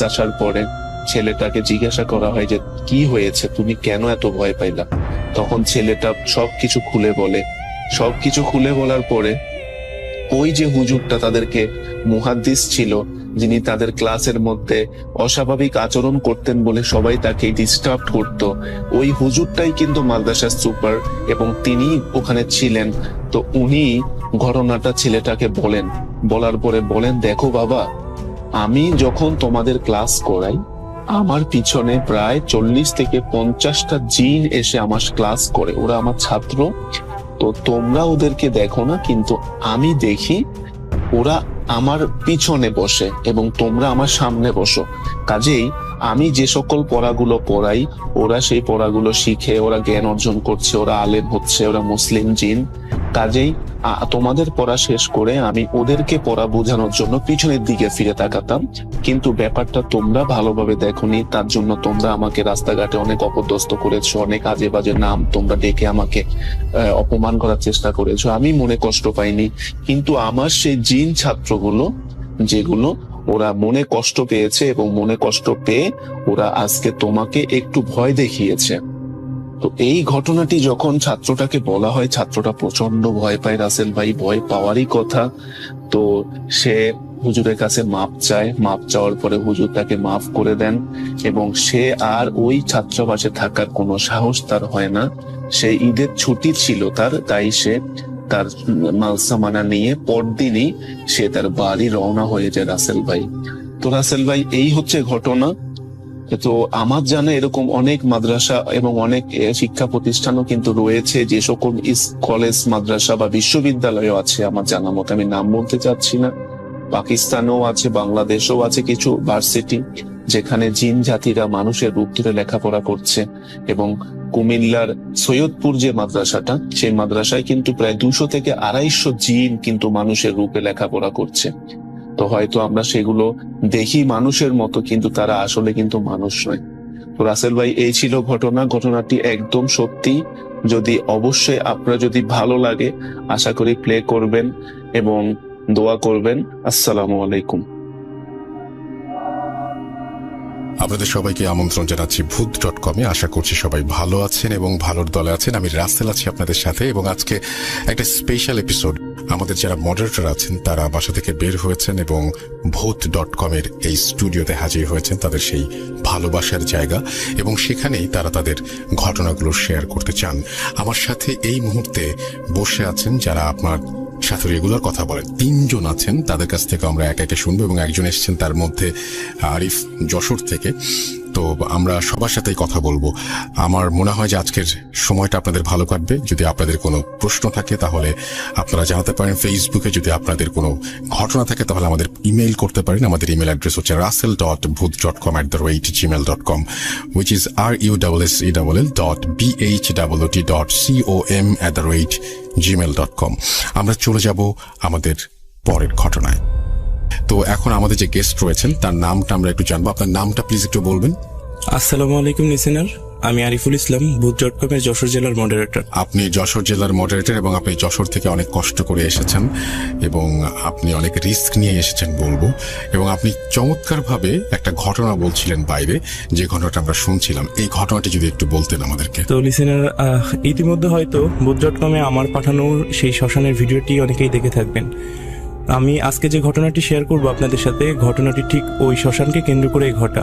আসার পরে ছেলেটাকে জিজ্ঞাসা করা হয় যে কি হয়েছে, তুমি কেন এত ভয় পাইলা? তখন ছেলেটা সবকিছু খুলে বলার পরে ওই যে হুজুরটা তাদেরকে মুহাদ্দিস ছিল, যিনি তাদের ক্লাসের মধ্যে অস্বাভাবিক আচরণ করতেন বলে সবাই তাকে ডিস্টার্ব করত, ওই হুজুরটাই কিন্তু মাদ্রাসার সুপার এবং তিনি ওখানে ছিলেন। তো উনি ঘটনাটা ছেলেটাকে বলার পরে বলেন, দেখো বাবা, আমি যখন তোমাদের ক্লাস করাই আমার পিছনে প্রায় 40 থেকে 50টা জিন এসে আমার ক্লাস করে, ওরা আমার ছাত্র। তো তোমরা ওদেরকে দেখো না, কিন্তু আমি দেখি ওরা আমার পিছনে বসে এবং তোমরা আমার সামনে বসো। কাজেই আমি যে সকল পড়াগুলো পড়াই ওরা সেই পড়াগুলো শিখে ওরা জ্ঞান অর্জন করছে, ওরা আলেম হচ্ছে, ওরা মুসলিম জিন। কাজেই তোমাদের পড়া শেষ করে আমি ওদেরকে পড়া বোঝানোর জন্য পিছনের দিকে ফিরে তাকাতাম, কিন্তু ব্যাপারটা তোমরা ভালোভাবে দেখোনি, তার জন্য তোমরা আমাকে রাস্তাঘাটে অনেক অপদস্থ করেছো, অনেক আজে বাজে নাম তোমরা ডেকে আমাকে অপমান করার চেষ্টা করেছো। আমি মনে কষ্ট পাইনি, কিন্তু আমার সেই জিন ছাত্রগুলো যেগুলো ওরা মনে কষ্ট পেয়েছে এবং মনে কষ্ট পেয়ে ওরা আজকে তোমাকে একটু ভয় দেখিয়েছে। তো এই ঘটনাটি যখন ছাত্রটাকে বলা হয়, ছাত্রটা প্রচন্ড ভয় পায় রাসেল ভাই, ভয় পাওয়ারই কথা। তো সে হুজুরের কাছে মাপ চাওয়ার পরে হুজুর তাকে মাফ করে দেন এবং সে আর ওই ছাত্রাবাসে থাকার কোনো সাহস তার হয় না। সে ঈদের ছুটি ছিল তাই সে তার মালসামানা নিয়ে পরদিনই সে তার বাড়ি রওনা হয়ে যায় রাসেল ভাই। তো রাসেল ভাই, এই হচ্ছে ঘটনা। তো আমার জানা এরকম অনেক মাদ্রাসা এবং অনেক শিক্ষা প্রতিষ্ঠানও কিন্তু রয়েছে, যে সকল কলেজ মাদ্রাসা বা বিশ্ববিদ্যালয়ও আছে আমার জানা মতো, আমি নাম বলতে চাচ্ছি না। পাকিস্তানেও আছে, বাংলাদেশেও আছে কিছু ভার্সিটি যেখানে জিন জাতিরা মানুষের রূপ ধরে লেখাপড়া করছে। এবং কুমিল্লার সৈয়দপুর যে মাদ্রাসাটা, সেই মাদ্রাসায় কিন্তু প্রায় 200 থেকে 250 জিন কিন্তু মানুষের রূপে লেখাপড়া করছে। তো হয়তো আমরা সেগুলো দেখি মানুষের মতো, কিন্তু তারা আসলে কিন্তু মানুষ নয়। তো রাসেল ভাই, এই ছিল ঘটনাটি একদম সত্যি। অবশ্যই আপনারা যদি ভালো লাগে আশা করি প্লে করবেন এবং দোয়া করবেন। আসসালামু আলাইকুম। আপনাদের সবাইকে আমন্ত্রণ জানাচ্ছি ভূত.com-এ। আশা করছি সবাই ভালো আছেন এবং ভালোর দলে আছেন। আমি রাসেল আছি আপনাদের সাথে এবং আজকে একটা স্পেশাল এপিসোড। আমাদের যারা মডারেটর আছেন তারা বাসা থেকে বের হয়েছেন এবং ভূত.com-এর এই স্টুডিওতে হাজির হয়েছেন, তাদের সেই ভালোবাসার জায়গা, এবং সেখানেই তারা তাদের ঘটনাগুলো শেয়ার করতে চান। আমার সাথে এই মুহূর্তে বসে আছেন যারা আপনার সাথে রেগুলার কথা বলেন। 3 জন আছেন, তাদের কাছ থেকে আমরা একে একে শুনবো এবং একজন এসেছেন তার মধ্যে আরিফ যশোর থেকে। তো আমরা সবার সাথেই কথা বলবো। আমার মনে হয় যে আজকের সময়টা আপনাদের ভালো কাটবে। যদি আপনাদের কোনো প্রশ্ন থাকে তাহলে আপনারা জানাতে পারেন ফেসবুকে, যদি আপনাদের কোনো ঘটনা থাকে তাহলে আমাদের ইমেইল করতে পারেন। আমাদের ইমেল অ্যাড্রেস হচ্ছে russell.booth.com@gmail.com, which is russell.booth.com@gmail.com। আমরা চলে যাব আমাদের পরের ঘটনায়। তো এখন আমাদের যে গেস্ট রয়েছেন তার নামটা আমরা একটু জানবো। আপনার নামটা প্লিজ একটু বলবেন। আসসালামু আলাইকুম লিসেনার, আমি আরিফুল ইসলাম, বুথ.com এর যশোর জেলার মডারেটর। আপনি যশোর জেলার মডারেটর এবং আপনি যশোর থেকে অনেক কষ্ট করে এসেছেন এবং আপনি অনেক রিস্ক নিয়ে এসেছেন বলবো, এবং আপনি চমৎকারভাবে একটা ঘটনা বলছিলেন বাইরে, যে ঘটনাটা আমরা শুনছিলাম। এই ঘটনাটি যদি একটু বলতেন আমাদেরকে। তো লিসেনার, ইতিমধ্যে হয়তো বুথ.com এ আমার পাঠানো সেই শ্মশানের ভিডিওটি অনেকেই দেখে থাকবেন। আমি আজকে যে ঘটনাটি শেয়ার করব আপনাদের সাথে, ঘটনাটি ঠিক ওই শ্মশানকে কেন্দ্র করে ঘটা।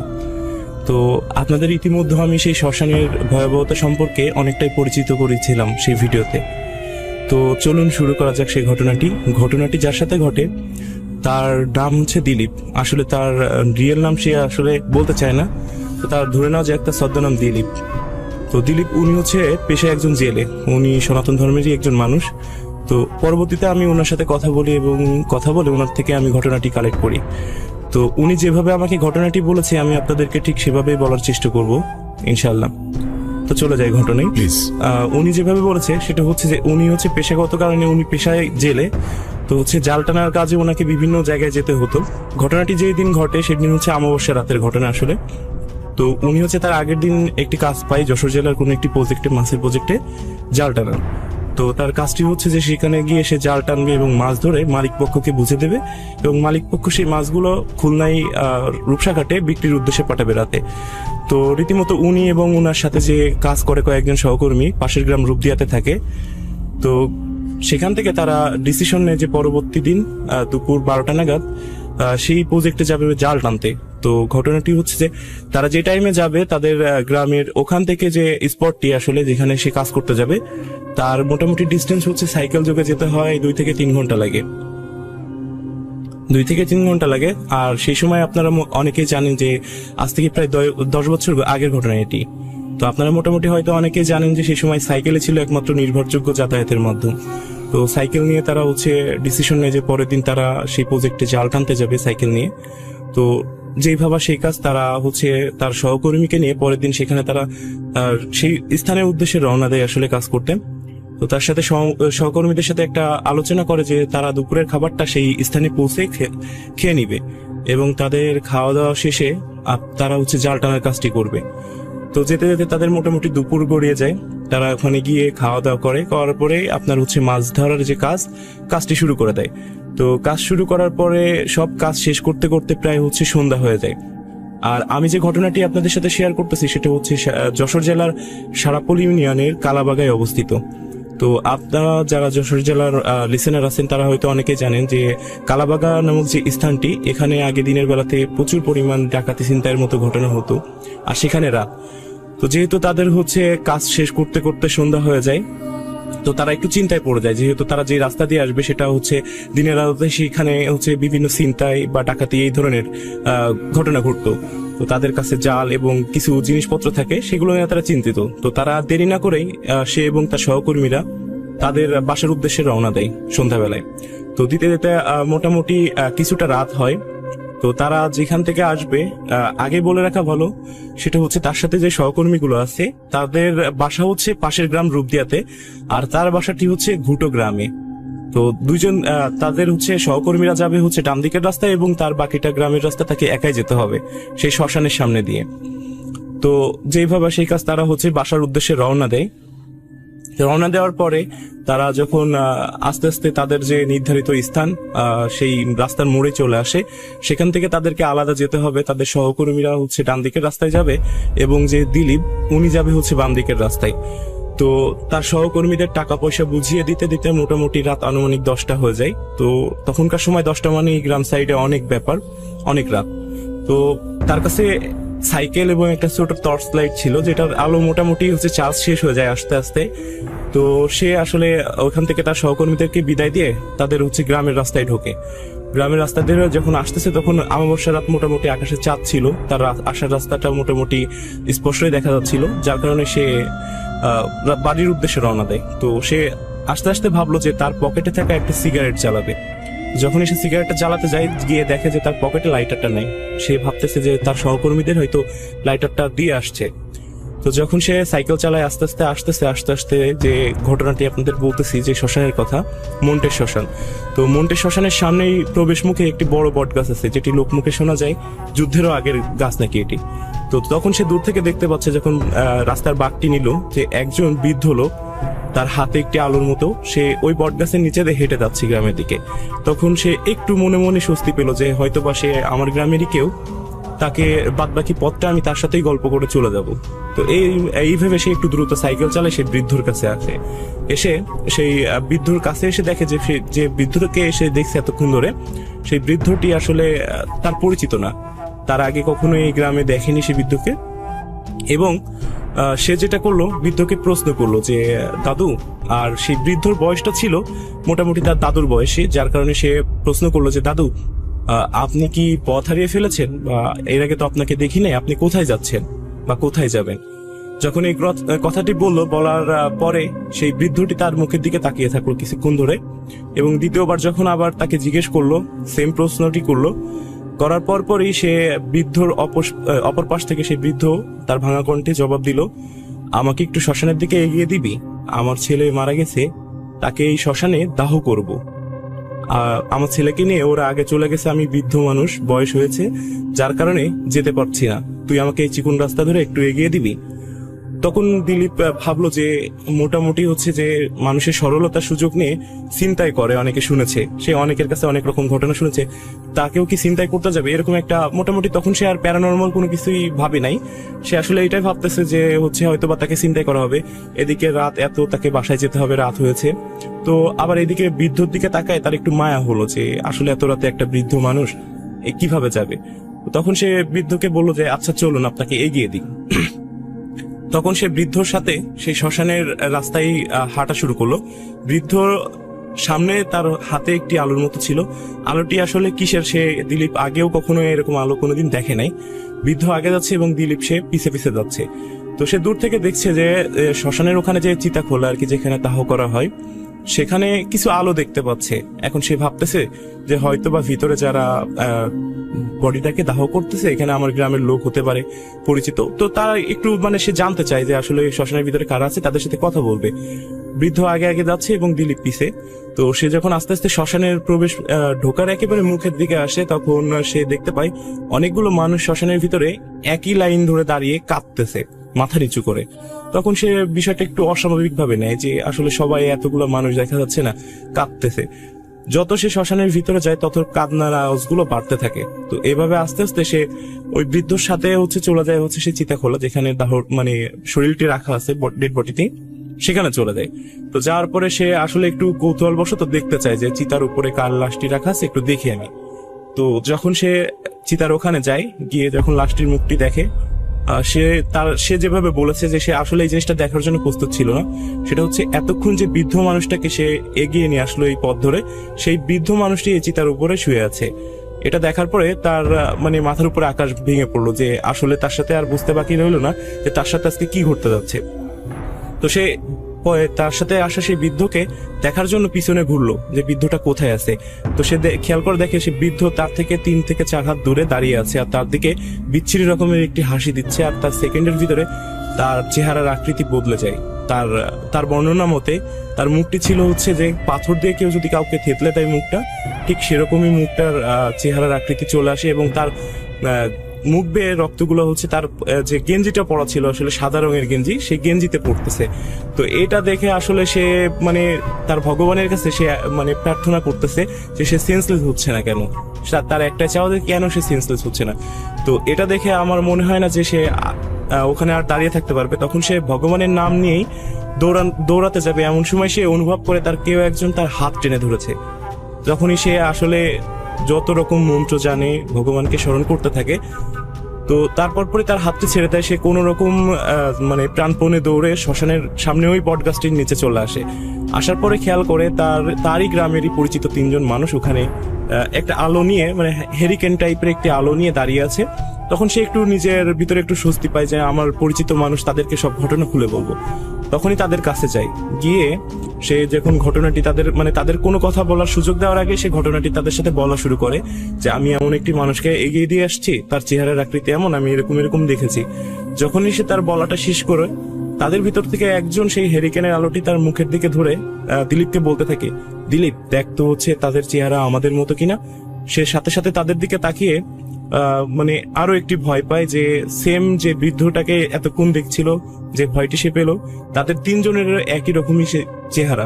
তো আপনাদের ইতিমধ্যে আমি সেই শ্মশানের ভয়াবহতা সম্পর্কে অনেকটাই পরিচিত করেছিলাম সেই ভিডিওতে। তো চলুন শুরু করা যাক সেই ঘটনাটি যার সাথে ঘটে তার নাম হচ্ছে দিলীপ। আসলে তার রিয়েল নাম সে আসলে বলতে চায় না, তো তার ধরে নেওয়া যায় একটা ছদ্মনাম দিলীপ। তো দিলীপ উনি হচ্ছে পেশায় একজন জেলে, উনি সনাতন ধর্মেরই একজন মানুষ। তো পরবর্তীতে আমি ওনার সাথে কথা বলি এবং কথা বলে ওনার থেকে আমি ঘটনাটি কালেক্ট করি। তো উনি যেভাবে আমাকে ঘটনাটি বলেছে আমি আপনাদেরকে ঠিক সেভাবেই বলার চেষ্টা করব ইনশাআল্লাহ। তো চলে যাই ঘটনায় প্লিজ। উনি যেভাবে বলেছে সেটা হচ্ছে যে উনি হচ্ছে পেশাগত কারণে উনি পেশায় জেলে, তো হচ্ছে জাল টানার কাজে ওনাকে বিভিন্ন জায়গায় যেতে হতো। ঘটনাটি যেই দিন ঘটে সেদিন হচ্ছে অমাবস্যা রাতের ঘটনা আসলে। তো উনি হচ্ছে তার আগের দিন একটি কাজ পায় যশোর জেলার কোনো একটি প্রজেক্টে, মাছের প্রজেক্টে জাল টানার। তো তার কাজটি হচ্ছে যে সেখানে গিয়ে সে জাল টানবে এবং মাছ ধরে মালিক পক্ষকে বুঝে দেবে, এবং মালিক পক্ষ সেই মাছগুলো খুলনায় রূপসাঘাটে বিক্রির উদ্দেশ্যে পাঠাবে রাতে। তো রীতিমতো উনি এবং ওনার সাথে যে কাজ করে কয়েকজন সহকর্মী পাশের গ্রাম রূপদিয়াতে থাকে। তো সেখান থেকে তারা ডিসিশন নেয় যে পরবর্তী দিন দুপুর 12টা নাগাদ সেই প্রজেক্টে যাবে জাল টানতে। তো ঘটনাটি হচ্ছে যে তারা যে টাইমে যাবে তাদের গ্রামের ওখান থেকে যে স্পটটি আসলে যেখানে সে কাজ করতে যাবে তার মোটামুটি ডিস্টেন্স হচ্ছে সাইকেল যোগে যেতে হয় 2 থেকে 3 ঘন্টা লাগে। 2 থেকে 3 ঘন্টা লাগে। আর সেই সময় আপনারা অনেকেই জানেন যে আজ থেকে প্রায় 10 বছর আগের ঘটনা এটি। তো আপনারা মোটামুটি হয়তো অনেকেই জানেন যে সেই সময় সাইকেলে ছিল একমাত্র নির্ভরযোগ্য যাতায়াতের মাধ্যম। তো সাইকেল নিয়ে তারা হচ্ছে ডিসিশন নেয় যে পরের দিন তারা সেই প্রজেক্টে জাল টানতে যাবে সাইকেল নিয়ে। তো যেই ভাবা সেই কাজ, তারা হচ্ছে তার সহকর্মীকে নিয়ে পরের দিন সেখানে তারা সেই স্থানের উদ্দেশ্যে রওনা দেয় আসলে কাজ করতে। তো তার সাথে সহকর্মীদের সাথে একটা আলোচনা করে যে তারা দুপুরের খাবারটা সেই স্থানে পৌঁছে খেয়ে নিবে এবং তাদের খাওয়া দাওয়া শেষে তারা হচ্ছে জাল টানার কাজটি করবে। তো যেতে যেতে তাদের মোটামুটি দুপুর গড়িয়ে যায়। তারা ওখানে গিয়ে খাওয়া দাওয়া করার পরে আপনার হচ্ছে মাছ ধরার যে কাজটি শুরু করে দেয়। তো কাজ শুরু করার পরে সব কাজ শেষ করতে করতে প্রায় হচ্ছে সন্ধ্যা হয়ে যায়। আর আমি যে ঘটনাটি আপনাদের সাথে শেয়ার করতেছি সেটা হচ্ছে যশোর জেলার সারাপল ইউনিয়নের কালাবাগায় অবস্থিত। তো আপনারা যারা যশোর জেলার লিসেনার আছেন তারা হয়তো অনেকেই জানেন যে কালাবাগা নামক যে স্থানটি, এখানে আগে দিনের বেলাতে প্রচুর পরিমাণ ডাকাতি ছিনতাইয়ের মতো ঘটনা হতো, আর সেখানে রাত। তো যেহেতু তাদের হচ্ছে কাজ শেষ করতে করতে সন্ধ্যা হয়ে যায়, তো তারা একটু চিন্তায় পড়ে যায়, যেহেতু তারা যে রাস্তা দিয়ে আসবে সেটা হচ্ছে দিনের আলোতে, সেখানে হচ্ছে বিভিন্ন ছিনতাই বা ডাকাতি এই ধরনের ঘটনা ঘটতো। তো তাদের কাছে জাল এবং কিছু জিনিসপত্র থাকে, সেগুলো নিয়ে তারা চিন্তিত। তো তারা দেরি না করেই সে এবং তার সহকর্মীরা তাদের বাসার উদ্দেশ্যে রওনা দেয় সন্ধ্যাবেলায়। তো দিতে দিতে মোটামুটি কিছুটা রাত হয়। তো তারা যেখান থেকে আসবে, আগে বলে রাখা ভালো সেটা হচ্ছে তার সাথে যে সহকর্মীগুলো আছে তাদের বাসা হচ্ছে পাশের গ্রাম রূপদিয়াতে, আর তার বাসাটি হচ্ছে ঘুটো গ্রামে। তো দুইজন তাদের হচ্ছে সহকর্মীরা যাবে হচ্ছে ডান দিকের রাস্তায় এবং তার বাকিটা গ্রামের রাস্তা তাকে একাই যেতে হবে সেই শ্মশানের সামনে দিয়ে। তো যেইভাবে সেই কাজ তারা হচ্ছে বাসার উদ্দেশ্যে রওনা দেয়। রওনা দেওয়ার পরে তারা যখন আস্তে আস্তে তাদের যে নির্ধারিত স্থান সেই রাস্তার মোড়ে চলে আসে, সেখান থেকে তাদেরকে আলাদা যেতে হবে। তাদের সহকর্মীরা হচ্ছে ডান দিকের রাস্তায় যাবে এবং যে দিলীপ উনি যাবে হচ্ছে বাম দিকের রাস্তায়। তো তার সহকর্মীদের টাকা পয়সা বুঝিয়ে দিতে দিতে মোটামুটি রাত আনুমানিক 10টা হয়ে যায়। তো তখনকার সময় 10টা মানে গ্রাম সাইডে অনেক ব্যাপার, অনেক রাত। তো তার কাছে সাইকেল এবং একটা ছোট টর্চ লাইট ছিল, যেটার আলো মোটামুটি হচ্ছে চার্জ শেষ হয়ে যায় আস্তে আস্তে। তো সে আসলে ওখান থেকে তার সহকর্মীদেরকে বিদায় দিয়ে তাদের হচ্ছে গ্রামের রাস্তায় ঢোকে। গ্রামের রাস্তা দিয়ে যখন আসতেছে তখন অমাবস্যা রাত, মোটামুটি আকাশে চাঁদ ছিল, তার আসার রাস্তাটা মোটামুটি স্পষ্টই দেখা যাচ্ছিল, যার কারণে সে বাড়ির উদ্দেশ্যে রওনা দেয়। তো সে আস্তে আস্তে ভাবলো যে তার পকেটে থাকা একটা সিগারেট জ্বালাবে। যখন সে সিগারেটটা জ্বালাতে যায়, গিয়ে দেখে যে তার পকেটে লাইটারটা নেই। সে ভাবতেছে যে তার সহকর্মীদের হয়তো লাইটারটা দিয়ে আসছে। তো যখন সে সাইকেল চালায় আস্তে আস্তে যে ঘটনাটি আপনাদের বলতেছি, যে শ্মশানের কথা, মন্টের শ্মশান। তো মন্টের শ্মশানের সামনেই প্রবেশ মুখে একটি বড় বট গাছ আছে, যেটি লোকমুখে শোনা যায় যুদ্ধেরও আগের গাছ নাকি এটি। তো তখন সে দূর থেকে দেখতে পাচ্ছে, যখন রাস্তার বাঁকটি নিল, যে একজন বৃদ্ধ লোক, তার হাতে একটি আলোর মতো, সে ওই বট গাছের নিচে দিয়ে হেঁটে যাচ্ছে গ্রামের দিকে। তখন সে একটু মনে মনে স্বস্তি পেল যে হয়তো বা সে আমার গ্রামেরই কেউ, তাকে বাদবাকি পথটা আমি তার সাথেই গল্প করে চলে যাব। তো এইভাবে সে একটু দ্রুত সাইকেল চালায়, সে বৃদ্ধর কাছে আসে। এসে সেই বৃদ্ধর কাছে এসে দেখে যে যে বৃদ্ধকে এসে দেখছে এতক্ষণ ধরে, সেই বৃদ্ধটি আসলে তার পরিচিত না, তার আগে কখনো এই গ্রামে দেখেনি সে বৃদ্ধকে। এবং সে যেটা করলো, বৃদ্ধকে প্রশ্ন করলো যে দাদু, আর সেই বৃদ্ধর বয়সটা ছিল মোটামুটি তার দাদুর বয়সী, যার কারণে সে প্রশ্ন করলো যে দাদু, আপনি কি পথ হারিয়ে ফেলেছেন, বা এর আগে তো আপনাকে দেখি নাই, আপনি কোথায় যাচ্ছেন বা কোথায় যাবেন? যখন এই কথাটি বলার পরে সেই বৃদ্ধটি তার মুখের দিকে তাকিয়ে থাকলো কিছুক্ষণ ধরে, এবং দ্বিতীয়বার যখন আবার তাকে জিজ্ঞেস করলো, সেম প্রশ্নটি করলো, করার পরই সে বৃদ্ধর অপর পাশ থেকে সেই বৃদ্ধ তার ভাঙা কণ্ঠে জবাব দিল, আমাকে একটু শ্মশানের দিকে এগিয়ে দিবি? আমার ছেলে মারা গেছে, তাকে এই শ্মশানে দাহ করব। আমার ছেলেকে নিয়ে ওরা আগে চলে গেছে, আমি বৃদ্ধ মানুষ, বয়স হয়েছে, যার কারণে যেতে পারছি না, তুই আমাকে এই চিকন রাস্তা ধরে একটু এগিয়ে দিবি? তখন দিলীপ ভাবলো যে মোটামুটি হচ্ছে যে মানুষের সরলতার সুযোগ নিয়ে চিন্তাই করে, অনেকে শুনেছে, সে অনেকের কাছে অনেক রকম ঘটনা শুনেছে, তাকেও কি চিন্তাই করতে যাবে, এরকম একটা মোটামুটি। তখন সে আর প্যারানর্মাল কোনো কিছুই ভাবে নাই, সে আসলে এটাই ভাবতেছে যে হচ্ছে হয়তো বা তাকে চিন্তাই করা হবে। এদিকে রাত এত, তাকে বাসায় যেতে হবে, রাত হয়েছে। তো আবার এদিকে বৃদ্ধর দিকে তাকায়, তার একটু মায়া হলো যে আসলে এত রাতে একটা বৃদ্ধ মানুষ কিভাবে যাবে। তখন সে বৃদ্ধকে বললো যে আচ্ছা চলুন, আপনাকে এগিয়ে দিই। তখন সে বৃদ্ধর সাথে সেই শ্মশানের রাস্তায় হাঁটা শুরু করলো। বৃদ্ধ সামনে তার হাতে একটি আলোর মতো ছিল, আলোটি আসলে কিসের সে দিলীপ আগেও কখনো এরকম আলো কোনোদিন দেখে নাই। বৃদ্ধ আগে যাচ্ছে এবং দিলীপ সে পিছে পিছে যাচ্ছে। তো সে দূর থেকে দেখছে যে শ্মশানের ওখানে যে চিতা খোলা আর কি, যেখানে দাহ করা হয়, সেখানে কিছু আলো দেখতে পাচ্ছে। এখন সে ভাবতেছে যে হয়তো বা ভিতরে যারা বডিটাকে দাহ করতেছে, এখানে আমার গ্রামের লোক হতে পারে, পরিচিত। তো তারা একটু সে জানতে চায় যে আসলে শ্মশানের ভিতরে কারা আছে, তাদের সাথে কথা বলবে। বৃদ্ধ আগে আগে যাচ্ছে এবং দিলীপ পিছে। তো সে যখন আস্তে আস্তে শ্মশানের ঢোকার একেবারে মুখের দিকে আসে, তখন সে দেখতে পায় অনেকগুলো মানুষ শ্মশানের ভিতরে একই লাইন ধরে দাঁড়িয়ে কাঁদতেছে, মাথা নিচু করে। তখন সে বিষয়টা একটু অস্বাভাবিক ভাবে নেয় যে আসলে সবাই, এতগুলো মানুষ দেখা যাচ্ছে না, কাঁদতেছে। যত সে শ্মশানের ভিতরে যায় তত কান্নার আওয়াজগুলো বাড়তে থাকে। তো এভাবে আস্তে আস্তে সে ওই বৃদ্ধর সাথে চলে যায় সে চিতাখোলা, যেখানে শরীরটি রাখা আছে ডেড বডিতে, সেখানে চলে যায়। তো যাওয়ার পরে সে আসলে একটু কৌতূহলবশত দেখতে চায় যে চিতার উপরে কার লাশটি রাখা আছে, একটু দেখি আমি। তো যখন সে চিতার ওখানে যায়, গিয়ে যখন লাশটির মুখটি দেখে, সে যেভাবে বলেছে যে সে আসলে এই জিনিসটা দেখার জন্য প্রস্তুত ছিল না। সেটা হচ্ছে এতক্ষণ যে বৃদ্ধ মানুষটাকে সে এগিয়ে নিয়ে আসলো এই পথ ধরে, সেই বৃদ্ধ মানুষটি এই চিতার উপরে শুয়ে আছে। এটা দেখার পরে তার মাথার উপরে আকাশ ভেঙে পড়লো, যে আসলে তার সাথে আর বুঝতে বাকি রইলো না যে তার সাথে আজকে কি ঘটতে যাচ্ছে। তো সে তার সাথে আসা সেই বৃদ্ধকে দেখার জন্য পিছনে ঘুরলো যে বৃদ্ধটা কোথায় আছে। তো সে খেয়াল করে দেখে সে বৃদ্ধ তার থেকে 3 থেকে 4 হাত দূরে দাঁড়িয়ে আছে, আর তার দিকে বিচ্ছিরি রকমের একটি হাসি দিচ্ছে। আর তার সেকেন্ডের ভিতরে তার চেহারার আকৃতি বদলে যায়। তার বর্ণনা মতে তার মুখটি ছিল যে পাথর দিয়ে কেউ যদি কাউকে থেতলে দেয় মুখটা, ঠিক সেরকমই মুখটার চেহারার আকৃতি চলে আসে, এবং তার মুখ বেয়ে রক্তগুলো তার যে গেঞ্জিটা পরা ছিল আসলে সাদা রঙের গেঞ্জি, সেই গেঞ্জিতে পড়তেছে। তো এটা দেখে আসলে সে তার ভগবানের কাছে সে প্রার্থনা করতেছে যে সে সেন্সলেস হচ্ছে না কেন, তার একটা চাওয়া যে কেন সে সেন্সলেস হচ্ছে না। তো এটা দেখে আমার মনে হয় না যে সে ওখানে আর দাঁড়িয়ে থাকতে পারবে। তখন সে ভগবানের নাম নিয়েই দৌড়াতে যাবে, এমন সময় সে অনুভব করে তার কেউ একজন তার হাত টেনে ধরেছে। যখনই সে আসলে যত রকম মন্ত্র জানে, ভগবানকে স্মরণ করতে থাকে, তো তারপর পরে তার হাতটি ছেড়ে দেয়, সে কোনো রকম মানে প্রাণপণে দৌড়ে শ্মশানের সামনে ওই বট গাছটির নিচে চলে আসে। আসার পরে খেয়াল করে তারই গ্রামেরই পরিচিত 3 জন মানুষ ওখানে একটা আলো নিয়ে, মানে হেরিকেন টাইপের একটি আলো নিয়ে দাঁড়িয়ে আছে। তখন সে একটু নিজের ভিতরে একটু স্বস্তি পায় যে আমার পরিচিত মানুষ, তাদেরকে সব ঘটনা খুলে বলবো। তখনই তাদের কাছে যায়, গিয়ে সে যখন ঘটনাটি তাদের কোনো কথা বলার সুযোগ দেওয়ার আগে সে ঘটনাটি তাদের সাথে বলা শুরু করে যে আমি এমন একটি মানুষকে এগিয়ে দিয়ে আসছি, তার চেহারার আকৃতি এমন, আমি এরকম এরকম দেখেছি। যখনই সে তার বলাটা শেষ করে, তাদের ভিতর থেকে একজন সেই হেরিকেনের আলোটি তার মুখের দিকে ধরে দিলীপকে বলতে থাকে, দিলীপ দেখ তো হচ্ছে তাদের চেহারা আমাদের মতো কিনা। সে সাথে সাথে তাদের দিকে তাকিয়ে মানে আরো একটি ভয় পায় যে সেম যে বৃদ্ধটাকে এতক্ষণ দেখছিল, যে ভয়টি সে পেল, তাদের 3 জনের একই রকমই সে চেহারা।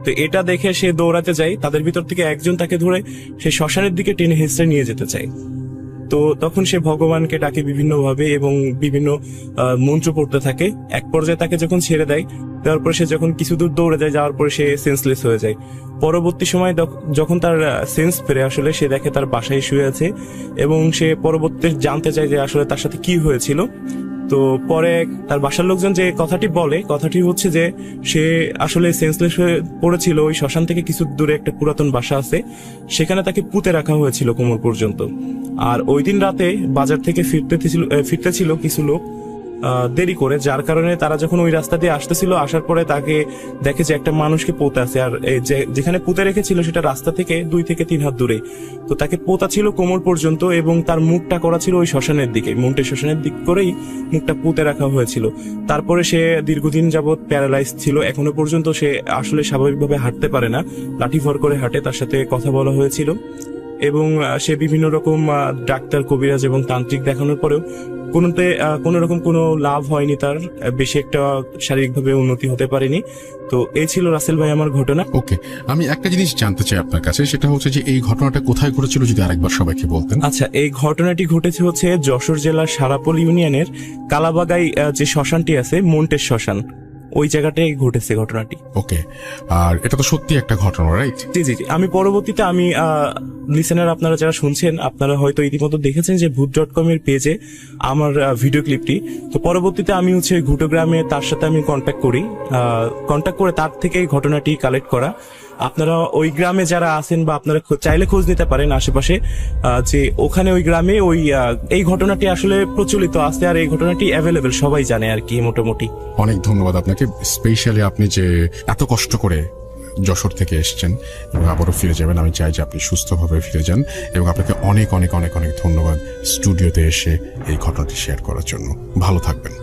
তো এটা দেখে সে দৌড়াতে যায়, তাদের ভিতর থেকে একজন তাকে ধরে সে শ্মশানের দিকে টেনে হেঁচড়ে নিয়ে যেতে চায়। তো তখন সে ভগবানকে ডাকে বিভিন্নভাবে এবং বিভিন্ন মন্ত্র পড়তে থাকে। এক পর্যায়ে তাকে যখন ছেড়ে দেয়, তারপরে সে যখন কিছু দূর দৌড়ে যায়, যাওয়ার পরে সে সেন্সলেস হয়ে যায়। পরবর্তী সময় যখন তার সেন্স ফেরে, আসলে সে দেখে তার বাসায় শুয়ে আছে এবং সে পরবর্তীতে জানতে চায় যে আসলে তার সাথে কি হয়েছিল। তো পরে তার বাসার লোকজন যে কথাটি বলে, কথাটি হচ্ছে যে সে আসলে সেন্সলেস হয়ে পড়েছিল ওই শ্মশান থেকে কিছু দূরে একটা পুরাতন বাসা আছে, সেখানে তাকে পুঁতে রাখা হয়েছিল কোমর পর্যন্ত। আর ওই দিন রাতে বাজার থেকে ফিরতেছিল কিছু লোক দেরি করে, যার কারণে তারা যখন ওই রাস্তা দিয়ে আসতেছিল, আসার পরে তাকে দেখে যে একটা মানুষকে পোতা আছে, আর যেখানে পুঁতে রেখেছিল সেটা রাস্তা থেকে 2 থেকে 3 হাত দূরে। তো তাকে পোতা ছিল কোমর পর্যন্ত এবং তার মুখটা করা ছিল ওই শ্মশানের দিকে, মন্টের শ্মশানের দিক করেই মুখটা পুঁতে রাখা হয়েছিল। তারপরে সে দীর্ঘদিন যাবৎ প্যারালাইজ ছিল, এখনো পর্যন্ত সে আসলে স্বাভাবিকভাবে হাঁটতে পারে না, লাঠি ভর করে হাঁটে। তার সাথে কথা বলা হয়েছিল এবং সে বিভিন্ন রকম ডাক্তার, কবিরাজ এবং তান্ত্রিক দেখানোর পরেও কোনো রকম কোনো লাভ হয়নি, তার বেশি একটা শারীরিকভাবে উন্নতি হতে পারেনি। তো এই ছিল রাসেল ভাই আমার ঘটনা। ওকে, আমি একটা জিনিস জানতে চাই আপনার কাছে, সেটা হচ্ছে যে এই ঘটনাটা কোথায় ঘটেছিল, যদি আরেকবার সবাইকে বলতেন। আচ্ছা, এই ঘটনাটি ঘটেছে হচ্ছে যশোর জেলার সারাপোল ইউনিয়নের কালাবাগাই যে শ্মশানটি আছে, মন্টের শ্মশান, ওই জায়গাটায় ঘটেছে ঘটনাটি। ওকে, আর এটা তো সত্যি একটা ঘটনা, রাইট? জি জি জি। আমি পরবর্তীতে লিসেনার আপনারা যারা শুনছেন, আপনারা হয়তো ইতিমধ্যে দেখেছেন যে ভূত.com এর পেজে আমার ভিডিও ক্লিপটি। তো পরবর্তীতে আমি হচ্ছে ঘুটোগ্রামে তার সাথে আমি কন্ট্যাক্ট করে তার থেকে ঘটনাটি কালেক্ট করা। আপনারা ওই গ্রামে যারা আছেন বা আপনারা চাইলে খোঁজ নিতে পারেন আশেপাশে, যে ওখানে ওই গ্রামে এই ঘটনাটি আসলে প্রচলিত আছে, আর এই ঘটনাটি অ্যাভেলেবেল, সবাই জানে আর কি মোটামুটি। অনেক ধন্যবাদ আপনাকে, স্পেশালি আপনি যে এত কষ্ট করে যশোর থেকে এসেছেন এবং আবারও ফিরে যাবেন। আমি চাই যে আপনি সুস্থভাবে ফিরে যান এবং আপনাকে অনেক অনেক অনেক অনেক ধন্যবাদ স্টুডিওতে এসে এই ঘটনাটি শেয়ার করার জন্য। ভালো থাকবেন।